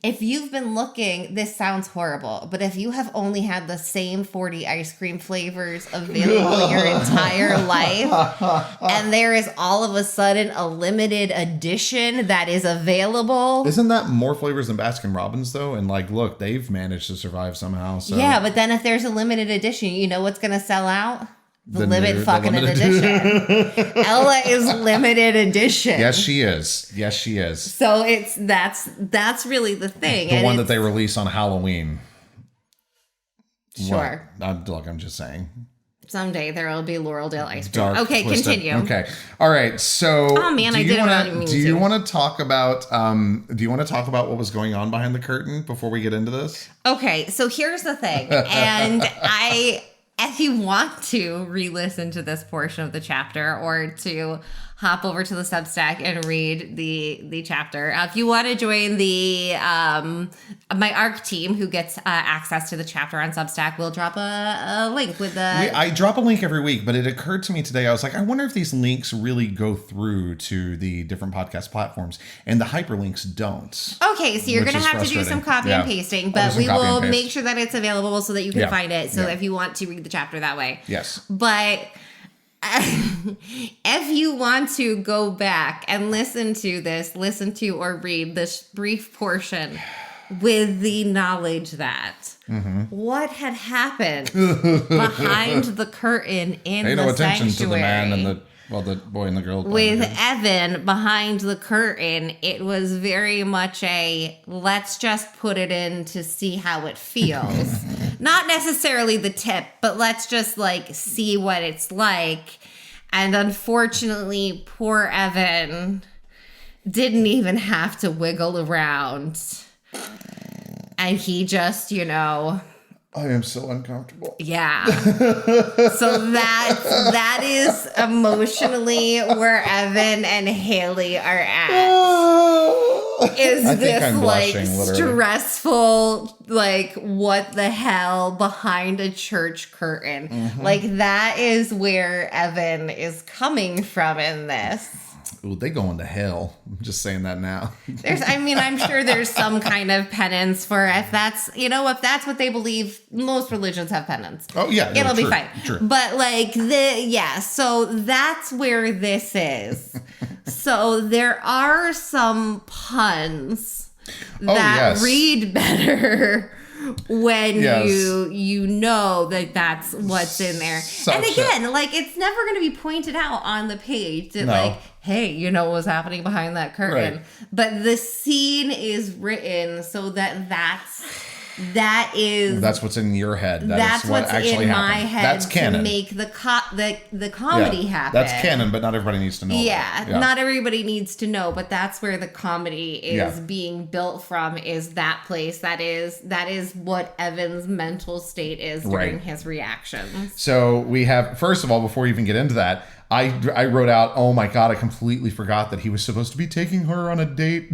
if you've been looking, this sounds horrible, but if you have only had the same 40 ice cream flavors available your entire life, and there is all of a sudden a limited edition that is available. Isn't that more flavors than Baskin Robbins, though? And like, look, they've managed to survive somehow. So. Yeah, but then if there's a limited edition, you know what's going to sell out? The limited edition. Ella is limited edition. Yes, she is. So that's really the thing. The one that they release on Halloween. Sure. I'm just saying. Someday there will be Laureldale ice cream. Dark, okay, twisted. Continue. Okay. All right. So oh man, I didn't mean to. Do you want to talk about what was going on behind the curtain before we get into this? Okay, so here's the thing. And if you want to re-listen to this portion of the chapter or to hop over to the Substack and read the chapter, if you want to join the my ARC team who gets access to the chapter on Substack, we'll drop a link with the... I drop a link every week, but it occurred to me today, I was like, I wonder if these links really go through to the different podcast platforms, and the hyperlinks don't. Okay, so you're going to have to do some copy and pasting, but we will make sure that it's available so that you can find it, so if you want to read the chapter that way. Yes. But... if you want to go back and listen to or read this brief portion with the knowledge that what had happened behind the curtain in the sanctuary. Pay no attention to the man and the boy and the girl. With Evan behind the curtain, it was very much let's just put it in to see how it feels. Not necessarily the tip, but let's just see what it's like. And unfortunately, poor Evan didn't even have to wiggle around. And he just, I am so uncomfortable. Yeah. So that is emotionally where Evan and Haley are at. is I think this I'm like blushing, literally. stressful, like what the hell behind a church curtain. Mm-hmm. Like that is where Evan is coming from in this. Ooh, they going to hell. I'm just saying that now. I'm sure there's some kind of penance for if that's what they believe. Most religions have penance. Oh yeah, It'll be true, fine. True. But so that's where this is. So there are some puns that read better when you know that that's what's in there. And again, like it's never going to be pointed out on the page that like, hey, you know what's happening behind that curtain. Right. But the scene is written so that's what's in your head. That's what what's actually in happened. my head. That's canon. To make the comedy happen. That's canon, but not everybody needs to know. Yeah, not everybody needs to know, but that's where the comedy is being built from. Is that place? That is what Evan's mental state is during his reactions. So we have, first of all, before we even get into that, I wrote out, oh my God, I completely forgot that he was supposed to be taking her on a date.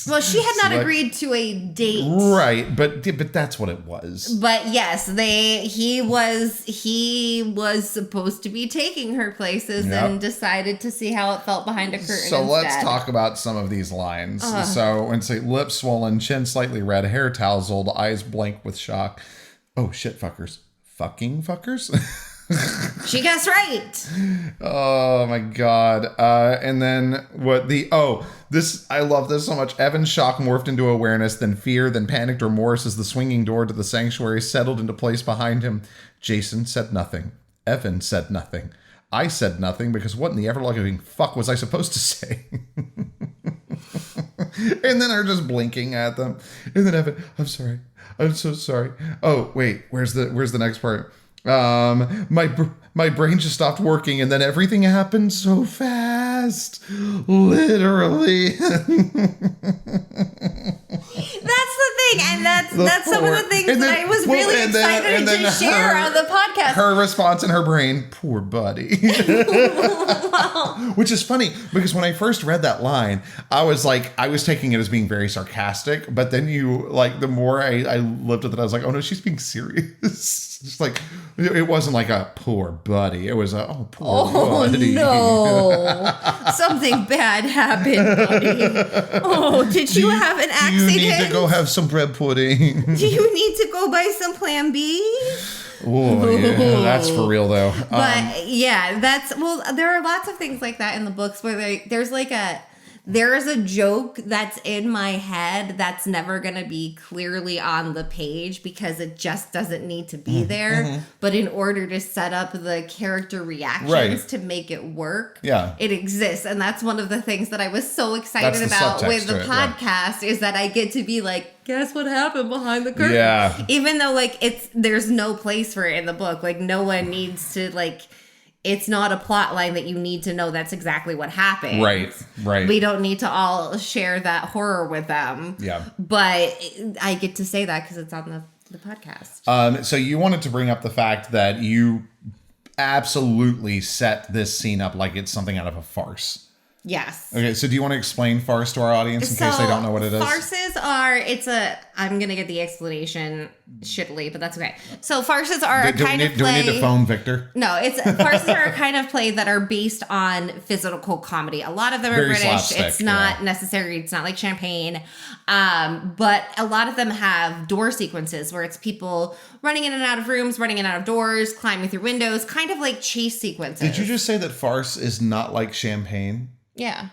Well, she had not agreed to a date. Right, but that's what it was. But yes, he was supposed to be taking her places and decided to see how it felt behind a curtain So instead. let's talk about some of these lines. So, and say lips swollen, chin slightly red, hair tousled, eyes blank with shock. Oh shit, fuckers. Fucking fuckers? She guessed right. Oh my God. And then I love this so much. Evan's shock morphed into awareness, then fear, then panicked remorse as the swinging door to the sanctuary settled into place behind him. Jason said nothing. Evan said nothing. I said nothing because what in the ever-loving fuck was I supposed to say? And then her just blinking at them. And then Evan, I'm sorry. I'm so sorry. Oh, wait, where's the next part? My brain just stopped working and then everything happened so fast. Literally. That's the thing, and that's some of the things that I was really excited to share on the podcast. Her response in her brain, poor buddy. Which is funny, because when I first read that line, I was taking it as being very sarcastic, but then the more I looked at it, I was like, oh no, she's being serious. Just like, it wasn't like a poor buddy. It was poor buddy. No. Something bad happened, buddy. Oh, did you have an accident? You need to go have some bread pudding. Do you need to go buy some Plan B? Oh, yeah, that's for real though. But there are lots of things like that in the books where there is a joke that's in my head that's never going to be clearly on the page because it just doesn't need to be there. Mm-hmm. But in order to set up the character reactions to make it work, it exists. And that's one of the things that I was so excited about with the podcast is that I get to be like, guess what happened behind the curtain? Yeah. Even though there's no place for it in the book. Like no one needs to it's not a plot line that you need to know that's exactly what happened. Right. We don't need to all share that horror with them. Yeah. But I get to say that because it's on the podcast. So you wanted to bring up the fact that you absolutely set this scene up like it's something out of a farce. Yes. Okay, so do you want to explain farce to our audience in case they don't know what it is? Farces are, I'm going to get the explanation shittily, but that's okay. So farces are do we need to phone Victor? No, farces are a kind of play that are based on physical comedy. A lot of them are British. Slapstick, it's not necessary. It's not like Champagne. But a lot of them have door sequences where it's people running in and out of rooms, running in and out of doors, climbing through windows, kind of like chase sequences. Did you just say that farce is not like Champagne? Yeah.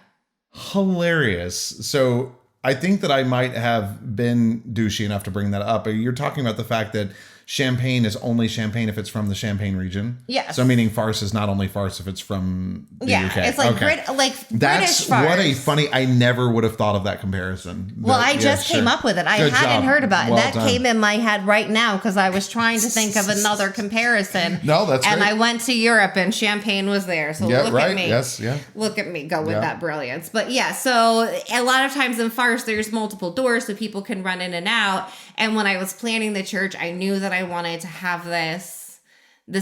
Hilarious. So I think that I might have been douchey enough to bring that up. You're talking about the fact that Champagne is only Champagne if it's from the Champagne region. Yes. So meaning farce is not only farce if it's from the UK. It's like That's British farce. What a funny, I never would have thought of that comparison. Well, I just came up with it. I hadn't heard about it. That came in my head right now because I was trying to think of another comparison. No, that's And great. I went to Europe and Champagne was there. So look at me. Yes, yeah. Look at me go with that brilliance. But yeah, so a lot of times in farce, there's multiple doors so people can run in and out. And when I was planning the church, I knew that I wanted to have this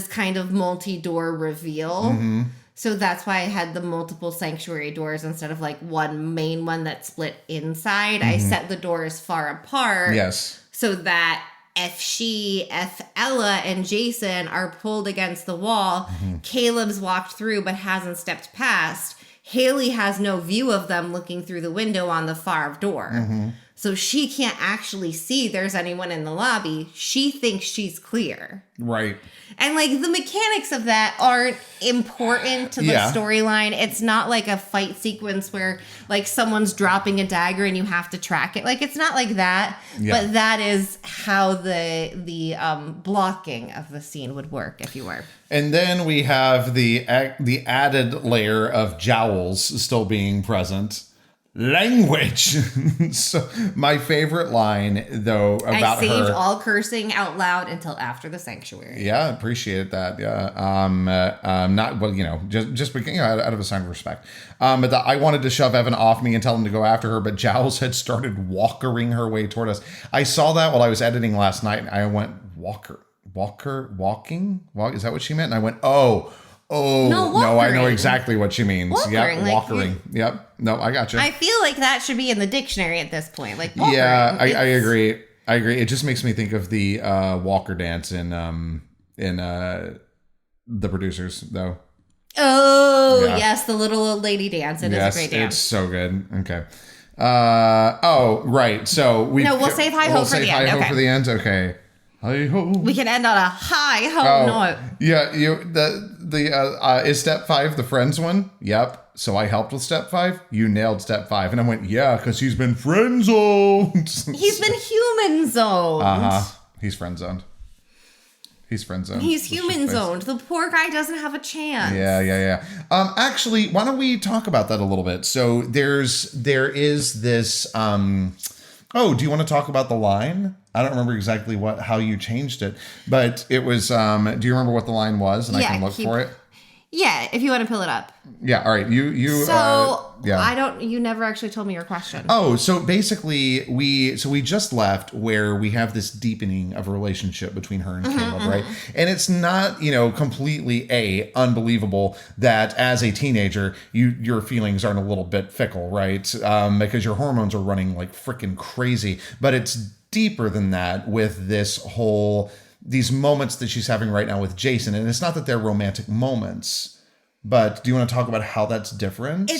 kind of multi-door reveal. Mm-hmm. So that's why I had the multiple sanctuary doors instead of like one main one that split inside. I set the doors far apart. Yes. So that if Ella and Jason are pulled against the wall, Caleb's walked through but hasn't stepped past. Haley has no view of them looking through the window on the far door. So she can't actually see there's anyone in the lobby. She thinks she's clear. Right. And like the mechanics of that aren't important to the storyline. It's not like a fight sequence where like someone's dropping a dagger and you have to track it. Like it's not like that. Yeah. But that is how the blocking of the scene would work, if you were. And then we have the added layer of jowls still being present. Language. So my favorite line though about I saved her, all cursing out loud until after the sanctuary. Yeah, appreciate that. Yeah. Not well, just out of a sign of respect. But I wanted to shove Evan off me and tell him to go after her, but Jowls had started walkering her way toward us. I saw that while I was editing last night. I went walking. Is that what she meant? And I went, oh, no, I know exactly what she means. Walkering, yep, walkering. Yep. No, I got you. I feel like that should be in the dictionary at this point. Like, walkering. Yeah, I agree. It just makes me think of the Walker dance in The Producers, though. Oh, yes, the little old lady dance. It is a great dance. It's so good. Okay. Right. So we'll save hi ho for the end. High ho for the end. Okay. Hi ho. We can end on a hi ho note. Yeah, is step 5 the friends one? Yep. So I helped with step 5. You nailed step 5, and I went, yeah, because he's been friend zoned. He's been human zoned. He's friend zoned. He's friend zoned. He's human zoned. The poor guy doesn't have a chance. Yeah. Actually, why don't we talk about that a little bit? So there is this. Do you want to talk about the line? I don't remember exactly how you changed it, but it was. Do you remember what the line was? And I can look for it. Yeah, if you want to pull it up. Yeah, all right. You. So you never actually told me your question. Oh, so basically we just left where we have this deepening of a relationship between her and Caleb, right? And it's not, completely unbelievable that as a teenager your feelings aren't a little bit fickle, right? Because your hormones are running like freaking crazy, but it's deeper than that with these moments that she's having right now with Jason. And it's not that they're romantic moments, but do you want to talk about how that's different?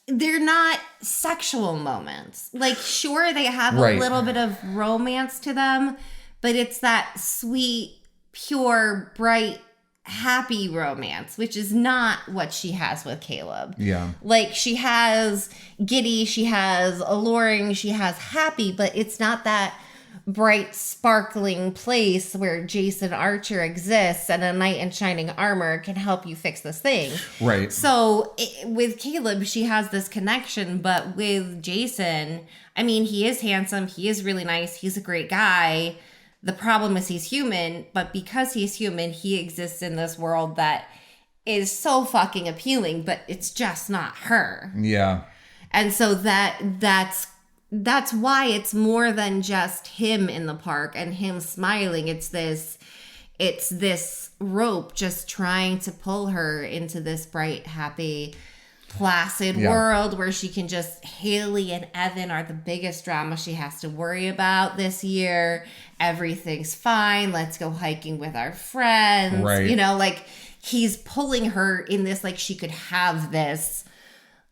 They're not sexual moments. Like, sure, they have a little bit of romance to them, but it's that sweet, pure, bright, happy romance, which is not what she has with Caleb. Yeah. Like, she has giddy, she has alluring, she has happy, but it's not that bright, sparkling place where Jason Archer exists and a knight in shining armor can help you fix this thing. Right. So with Caleb, she has this connection, but with Jason, I mean, he is handsome. He is really nice. He's a great guy. The problem is he's human, but because he's human, he exists in this world that is so fucking appealing, but it's just not her. Yeah. And so that's why it's more than just him in the park and him smiling. It's this rope just trying to pull her into this bright, happy, placid world where she can Haley and Evan are the biggest drama she has to worry about this year. Everything's fine. Let's go hiking with our friends. Right. He's pulling her in this, she could have this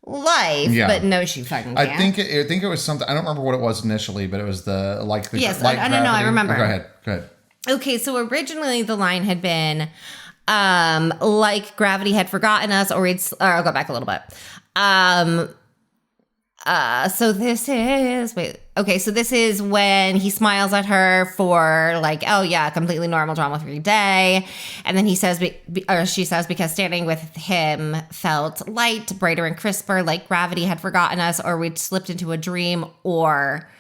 life, but no, she fucking can't. I think it was something. I don't remember what it was initially, but it was the yes, I don't know. I remember. Oh, go ahead. Okay, so originally the line had been, like gravity had forgotten us, or I'll go back a little bit. So this is when he smiles at her for completely normal drama-free day. And then he says, she says, because standing with him felt light, brighter and crisper, like gravity had forgotten us, or we'd slipped into a dream, or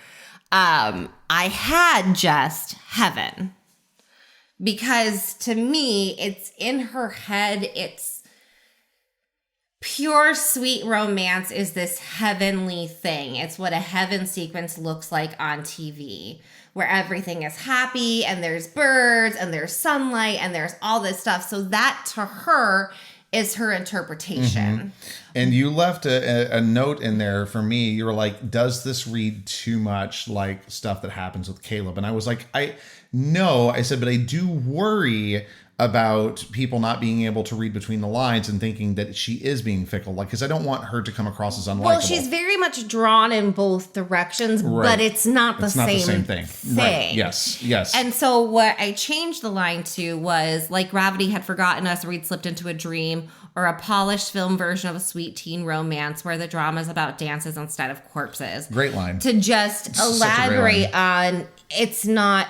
I had just heaven. Because to me, it's in her head, it's pure sweet romance is this heavenly thing. It's what a heaven sequence looks like on TV, where everything is happy and there's birds and there's sunlight and there's all this stuff. So that to her is her interpretation. And you left a note in there for me. You were like, does this read too much like stuff that happens with Caleb? And I was like, I said, but I do worry about people not being able to read between the lines and thinking that she is being fickle. Like, because I don't want her to come across as unlikable. Well, she's very much drawn in both directions, but it's not the same thing. Right. Yes. And so what I changed the line to was, like gravity had forgotten us or we'd slipped into a dream, or a polished film version of a sweet teen romance where the drama is about dances instead of corpses. Great line. To just elaborate on, it's not...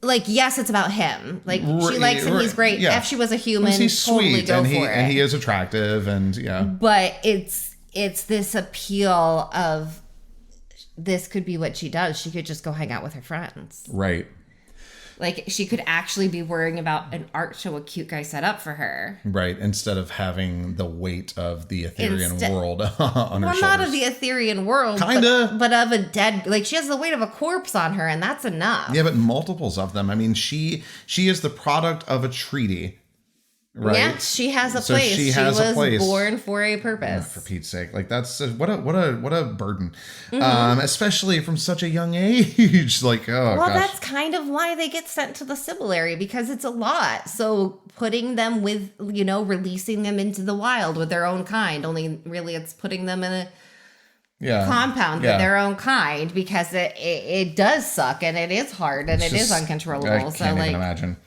Like, yes, it's about him. Like, she likes him. He's great. Yeah. If she was a human, he's totally sweet, go and for it. And he is attractive, and yeah. But it's this appeal of this could be what she does. She could just go hang out with her friends. Right. Like, she could actually be worrying about an art show a cute guy set up for her. Right. Instead of having the weight of the Etherean world on her shoulders. Well, not of the Etherean world. Kinda. But of a dead... Like, she has the weight of a corpse on her, and that's enough. Yeah, but multiples of them. I mean, she is the product of a treaty. Right? Yeah, she has a place. She was born for a purpose. For Pete's sake, like that's what a burden, especially from such a young age. Like, oh, well, gosh. That's kind of why they get sent to the Sibyllary, because it's a lot. So putting them with, releasing them into the wild with their own kind. Only really, it's putting them in a compound with their own kind, because it does suck and it is hard and it is uncontrollable. I can't even imagine.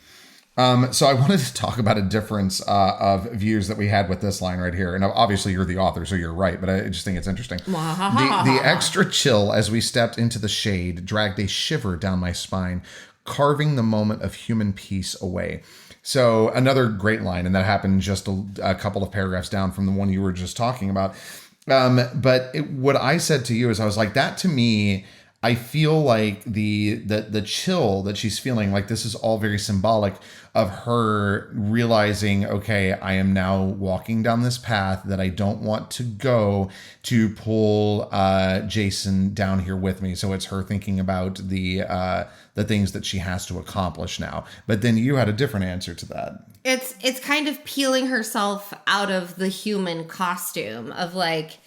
So I wanted to talk about a difference of views that we had with this line right here. And obviously you're the author, so you're right, but I just think it's interesting. The extra chill as we stepped into the shade dragged a shiver down my spine, carving the moment of human peace away. So another great line, and that happened just a couple of paragraphs down from the one you were just talking about. What I said to you is I was like, that to me... I feel like the chill that she's feeling, like this is all very symbolic of her realizing, okay, I am now walking down this path that I don't want to go to pull Jason down here with me. So it's her thinking about the things that she has to accomplish now. But then you had a different answer to that. It's kind of peeling herself out of the human costume of like,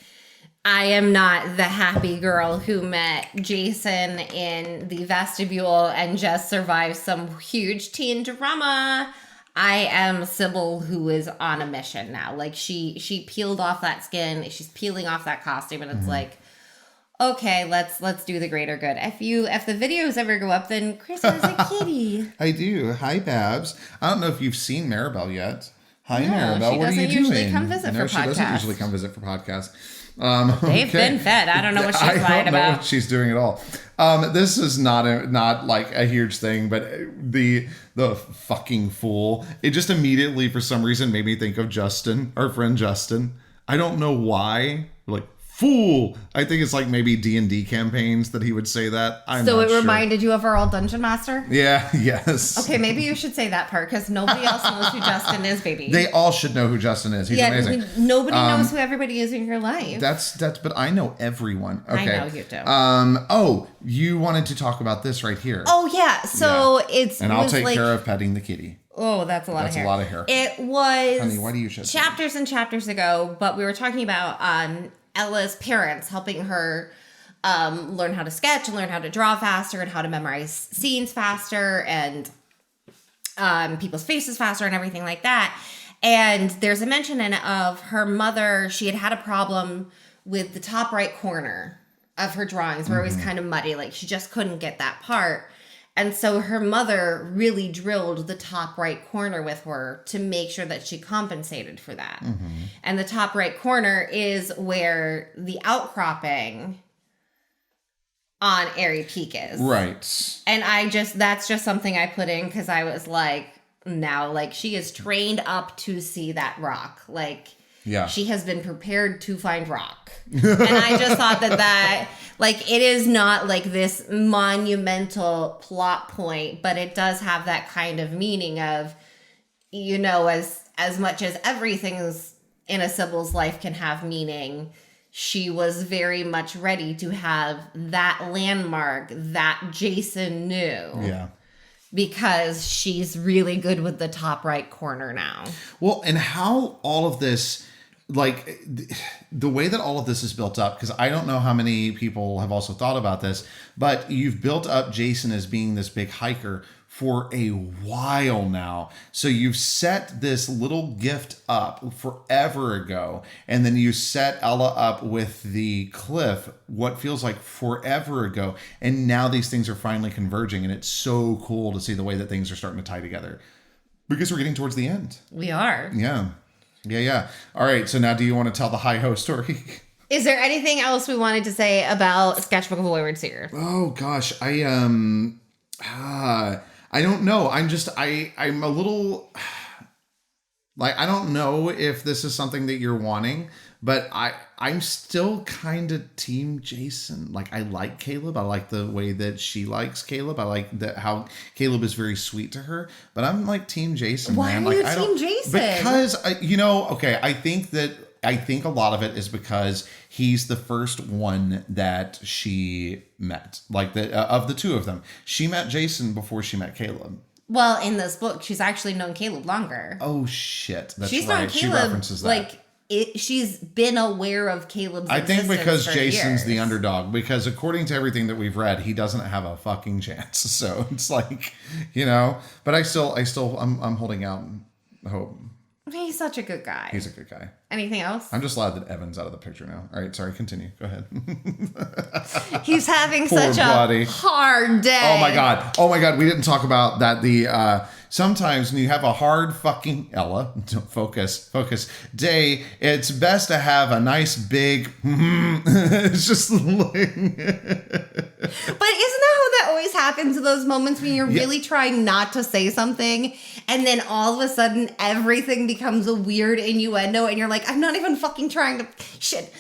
I am not the happy girl who met Jason in the vestibule and just survived some huge teen drama. I am Sybil, who is on a mission now. Like she peeled off that skin. She's peeling off that costume, and it's like, okay, let's do the greater good. If the videos ever go up, then Chris has a kitty. I do. Hi, Babs. I don't know if you've seen Maribel yet. Hi, no, Maribel. What are you doing? She doesn't usually come visit for podcasts. She doesn't usually come visit for podcasts. They've been fed. I don't know what she's lying about. I don't know what she's doing at all. This is not like a huge thing, but the fucking fool. It just immediately, for some reason, made me think of Justin, our friend Justin. I don't know why. Like, fool. I think it's like maybe D&D campaigns that he would say that. So it reminded you of our old Dungeon Master? Yeah, yes. Okay, maybe you should say that part, because nobody else knows who Justin is, baby. They all should know who Justin is. He's amazing. Nobody knows who everybody is in your life. But I know everyone. Okay. I know you do. You wanted to talk about this right here. Oh, yeah. So And I'll take care of petting the kitty. Oh, that's a lot of hair. That's a lot of hair. It was... Honey, why do you shed chapters and chapters ago, but we were talking about Ella's parents helping her learn how to sketch and learn how to draw faster and how to memorize scenes faster and people's faces faster and everything like that. And there's a mention in it of her mother. She had a problem with the top right corner of her drawings where it was kind of muddy. Like she just couldn't get that part. And so her mother really drilled the top right corner with her to make sure that she compensated for that. And the top right corner is where the outcropping on Airy Peak is. Right. And that's just something I put in because I was like, now, like, she is trained up to see that rock. Like, yeah, she has been prepared to find rock. And I just thought that like, it is not like this monumental plot point, but it does have that kind of meaning of, you know, as much as everything's in a Sibyl's life can have meaning, she was very much ready to have that landmark that Jason knew. Yeah. because she's really good with the top right corner now. Well, and how all of this, like the way that all of this is built up, because I don't know how many people have also thought about this, but you've built up Jason as being this big hiker for a while now. So you've set this little gift up forever ago, and then you set Ella up with the cliff what feels like forever ago, and now these things are finally converging, and it's so cool to see the way that things are starting to tie together. Because we're getting towards the end. We are. Yeah. All right, so now do you want to tell the hi-ho story? Is there anything else we wanted to say about Sketchbook of a Wayward Seer? Oh gosh, I don't know. I'm a little like, I don't know if this is something that you're wanting, but I'm still kind of team Jason. Like, I like Caleb. I like the way that she likes Caleb. I like that how Caleb is very sweet to her, but I'm like team Jason. Why man. are you like, team Jason? Because I think a lot of it is because he's the first one that she met. Like of the two of them, she met Jason before she met Caleb. Well, in this book, she's actually known Caleb longer. Oh shit, that's she's right. Known Caleb, she references that. She's been aware of Caleb's existence. I think because for Jason's years. the underdog, because according to everything that we've read, he doesn't have a fucking chance. So it's like, but I'm holding out hope. He's such a good guy. He's a good guy. Anything else? I'm just glad that Evan's out of the picture now. All right, sorry, continue. Go ahead. He's having such a hard day. Oh my god, we didn't talk about that. Sometimes when you have a hard fucking focus day, it's best to have a nice big it's just But isn't that how that always happens in those moments when you're really trying not to say something, and then all of a sudden everything becomes a weird innuendo, and you're like, I'm not even fucking trying to shit,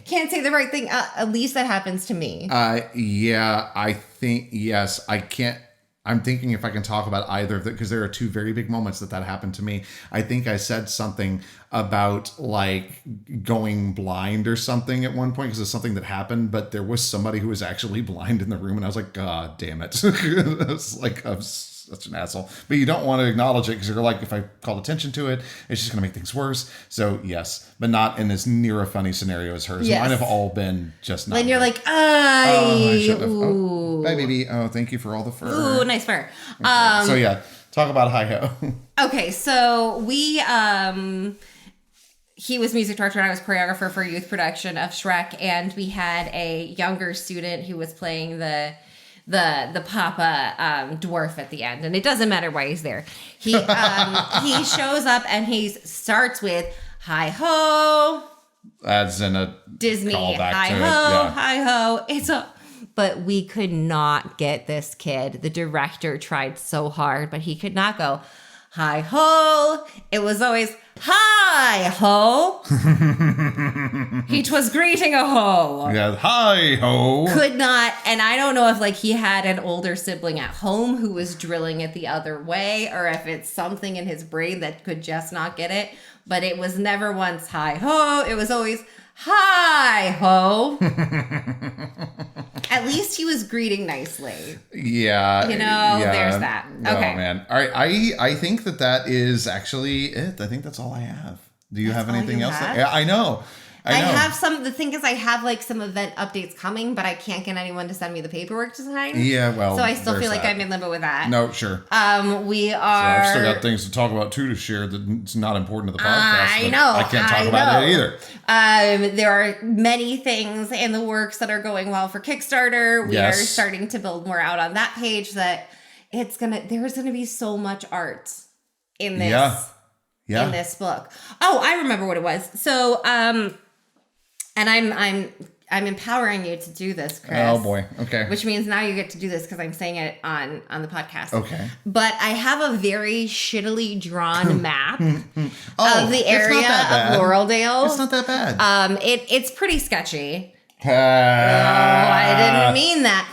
can't say the right thing. At least that happens to me. Yeah, I think, yes, I can't. I'm thinking if I can talk about either of them, because there are two very big moments that happened to me. I think I said something about like going blind or something at one point because of something that happened, but there was somebody who was actually blind in the room, and I was like, God damn it. It's like, I'm such an asshole. But you don't want to acknowledge it because you're like, if I call attention to it, it's just going to make things worse. So yes, but not in as near a funny scenario as hers. Yes. Mine have all been just not. When you're good. like, I shouldn't have. Oh, bye, baby. Oh, thank you for all the fur. Ooh, nice fur. Okay. So yeah, talk about hi-ho. Okay, so we, he was music director and I was choreographer for youth production of Shrek, and we had a younger student who was playing the Papa dwarf at the end, and it doesn't matter why he's there. He he shows up and he starts with hi ho. As in a Disney callback hi to ho, hi ho. But we could not get this kid. The director tried so hard, but he could not go hi ho. It was always hi ho. He was greeting a ho. Yeah, hi ho. Could not, and I don't know if like he had an older sibling at home who was drilling it the other way, or if it's something in his brain that could just not get it. But it was never once hi ho. It was always hi ho. At least he was greeting nicely. Yeah. There's that. Okay. Oh, man. All right. I think that is actually it. I think that's all I have. Do you have anything else? Yeah, I know. I have some. The thing is, I have like some event updates coming, but I can't get anyone to send me the paperwork to sign. Yeah, well, so I still feel like I'm in limbo with that. No, sure. We are. So I've still got things to talk about too to share that's not important to the podcast. I know. I can't talk about it either. There are many things in the works that are going well for Kickstarter. We are starting to build more out on that page. That there's gonna be so much art in this. Yeah. In this book. Oh, I remember what it was. So, and I'm empowering you to do this, Chris. Oh boy. Okay. Which means now you get to do this because I'm saying it on the podcast. Okay. But I have a very shittily drawn map of the area of Laureldale. It's not that bad. It's pretty sketchy. I didn't mean that.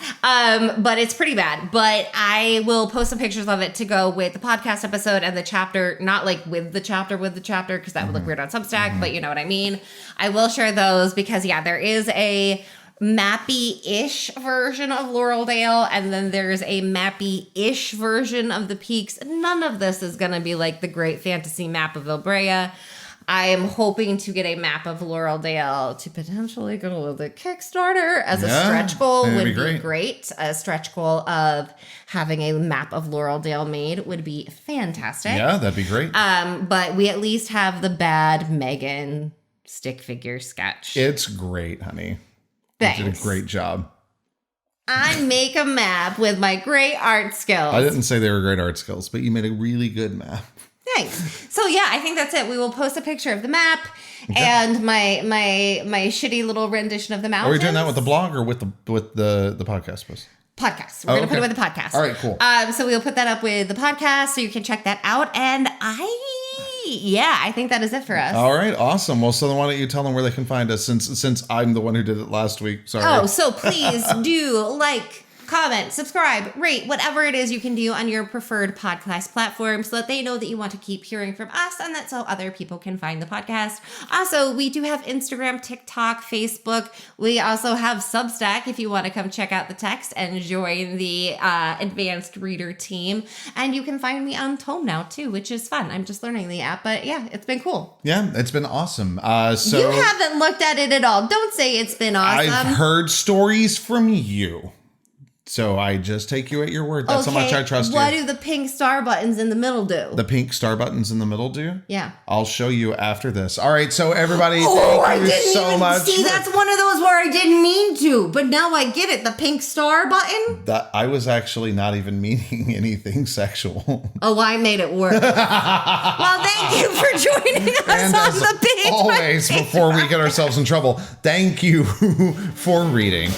But it's pretty bad. But I will post some pictures of it to go with the podcast episode and the chapter, not like with the chapter, because that would look weird on Substack, but you know what I mean. I will share those because there is a mappy-ish version of Laureldale, and then there's a mappy-ish version of the peaks. None of this is going to be like the great fantasy map of Ilbrea. I am hoping to get a map of Laureldale to potentially go with a Kickstarter as a stretch goal would be great. A stretch goal of having a map of Laureldale made would be fantastic. Yeah, that'd be great. But we at least have the bad Megan stick figure sketch. It's great, honey. Thanks. You did a great job. I make a map with my great art skills. I didn't say they were great art skills, but you made a really good map. Thanks. So yeah, I think that's it. We will post a picture of the map and my shitty little rendition of the mountains. Are we doing that with the blog or with the podcast post? Podcast. We're going to put it with the podcast. All right, cool. So we'll put that up with the podcast so you can check that out. And I think that is it for us. All right, awesome. Well, so then why don't you tell them where they can find us since I'm the one who did it last week. Sorry. Oh, so please do like, comment, subscribe, rate, whatever it is you can do on your preferred podcast platform so that they know that you want to keep hearing from us and that so other people can find the podcast. Also, we do have Instagram, TikTok, Facebook. We also have Substack if you want to come check out the text and join the advanced reader team. And you can find me on Tome now too, which is fun. I'm just learning the app, but yeah, it's been cool. Yeah, it's been awesome. So you haven't looked at it at all. Don't say it's been awesome. I've heard stories from you. So I just take you at your word. That's how much I trust you. What do the pink star buttons in the middle do? The pink star buttons in the middle do? Yeah. I'll show you after this. All right, so everybody, thank you so much. See, that's one of those where I didn't mean to, but now I get it. The pink star button? That I was actually not even meaning anything sexual. Oh, I made it work. Well, thank you for joining us and on as the page. Always, before we get ourselves in trouble, thank you for reading.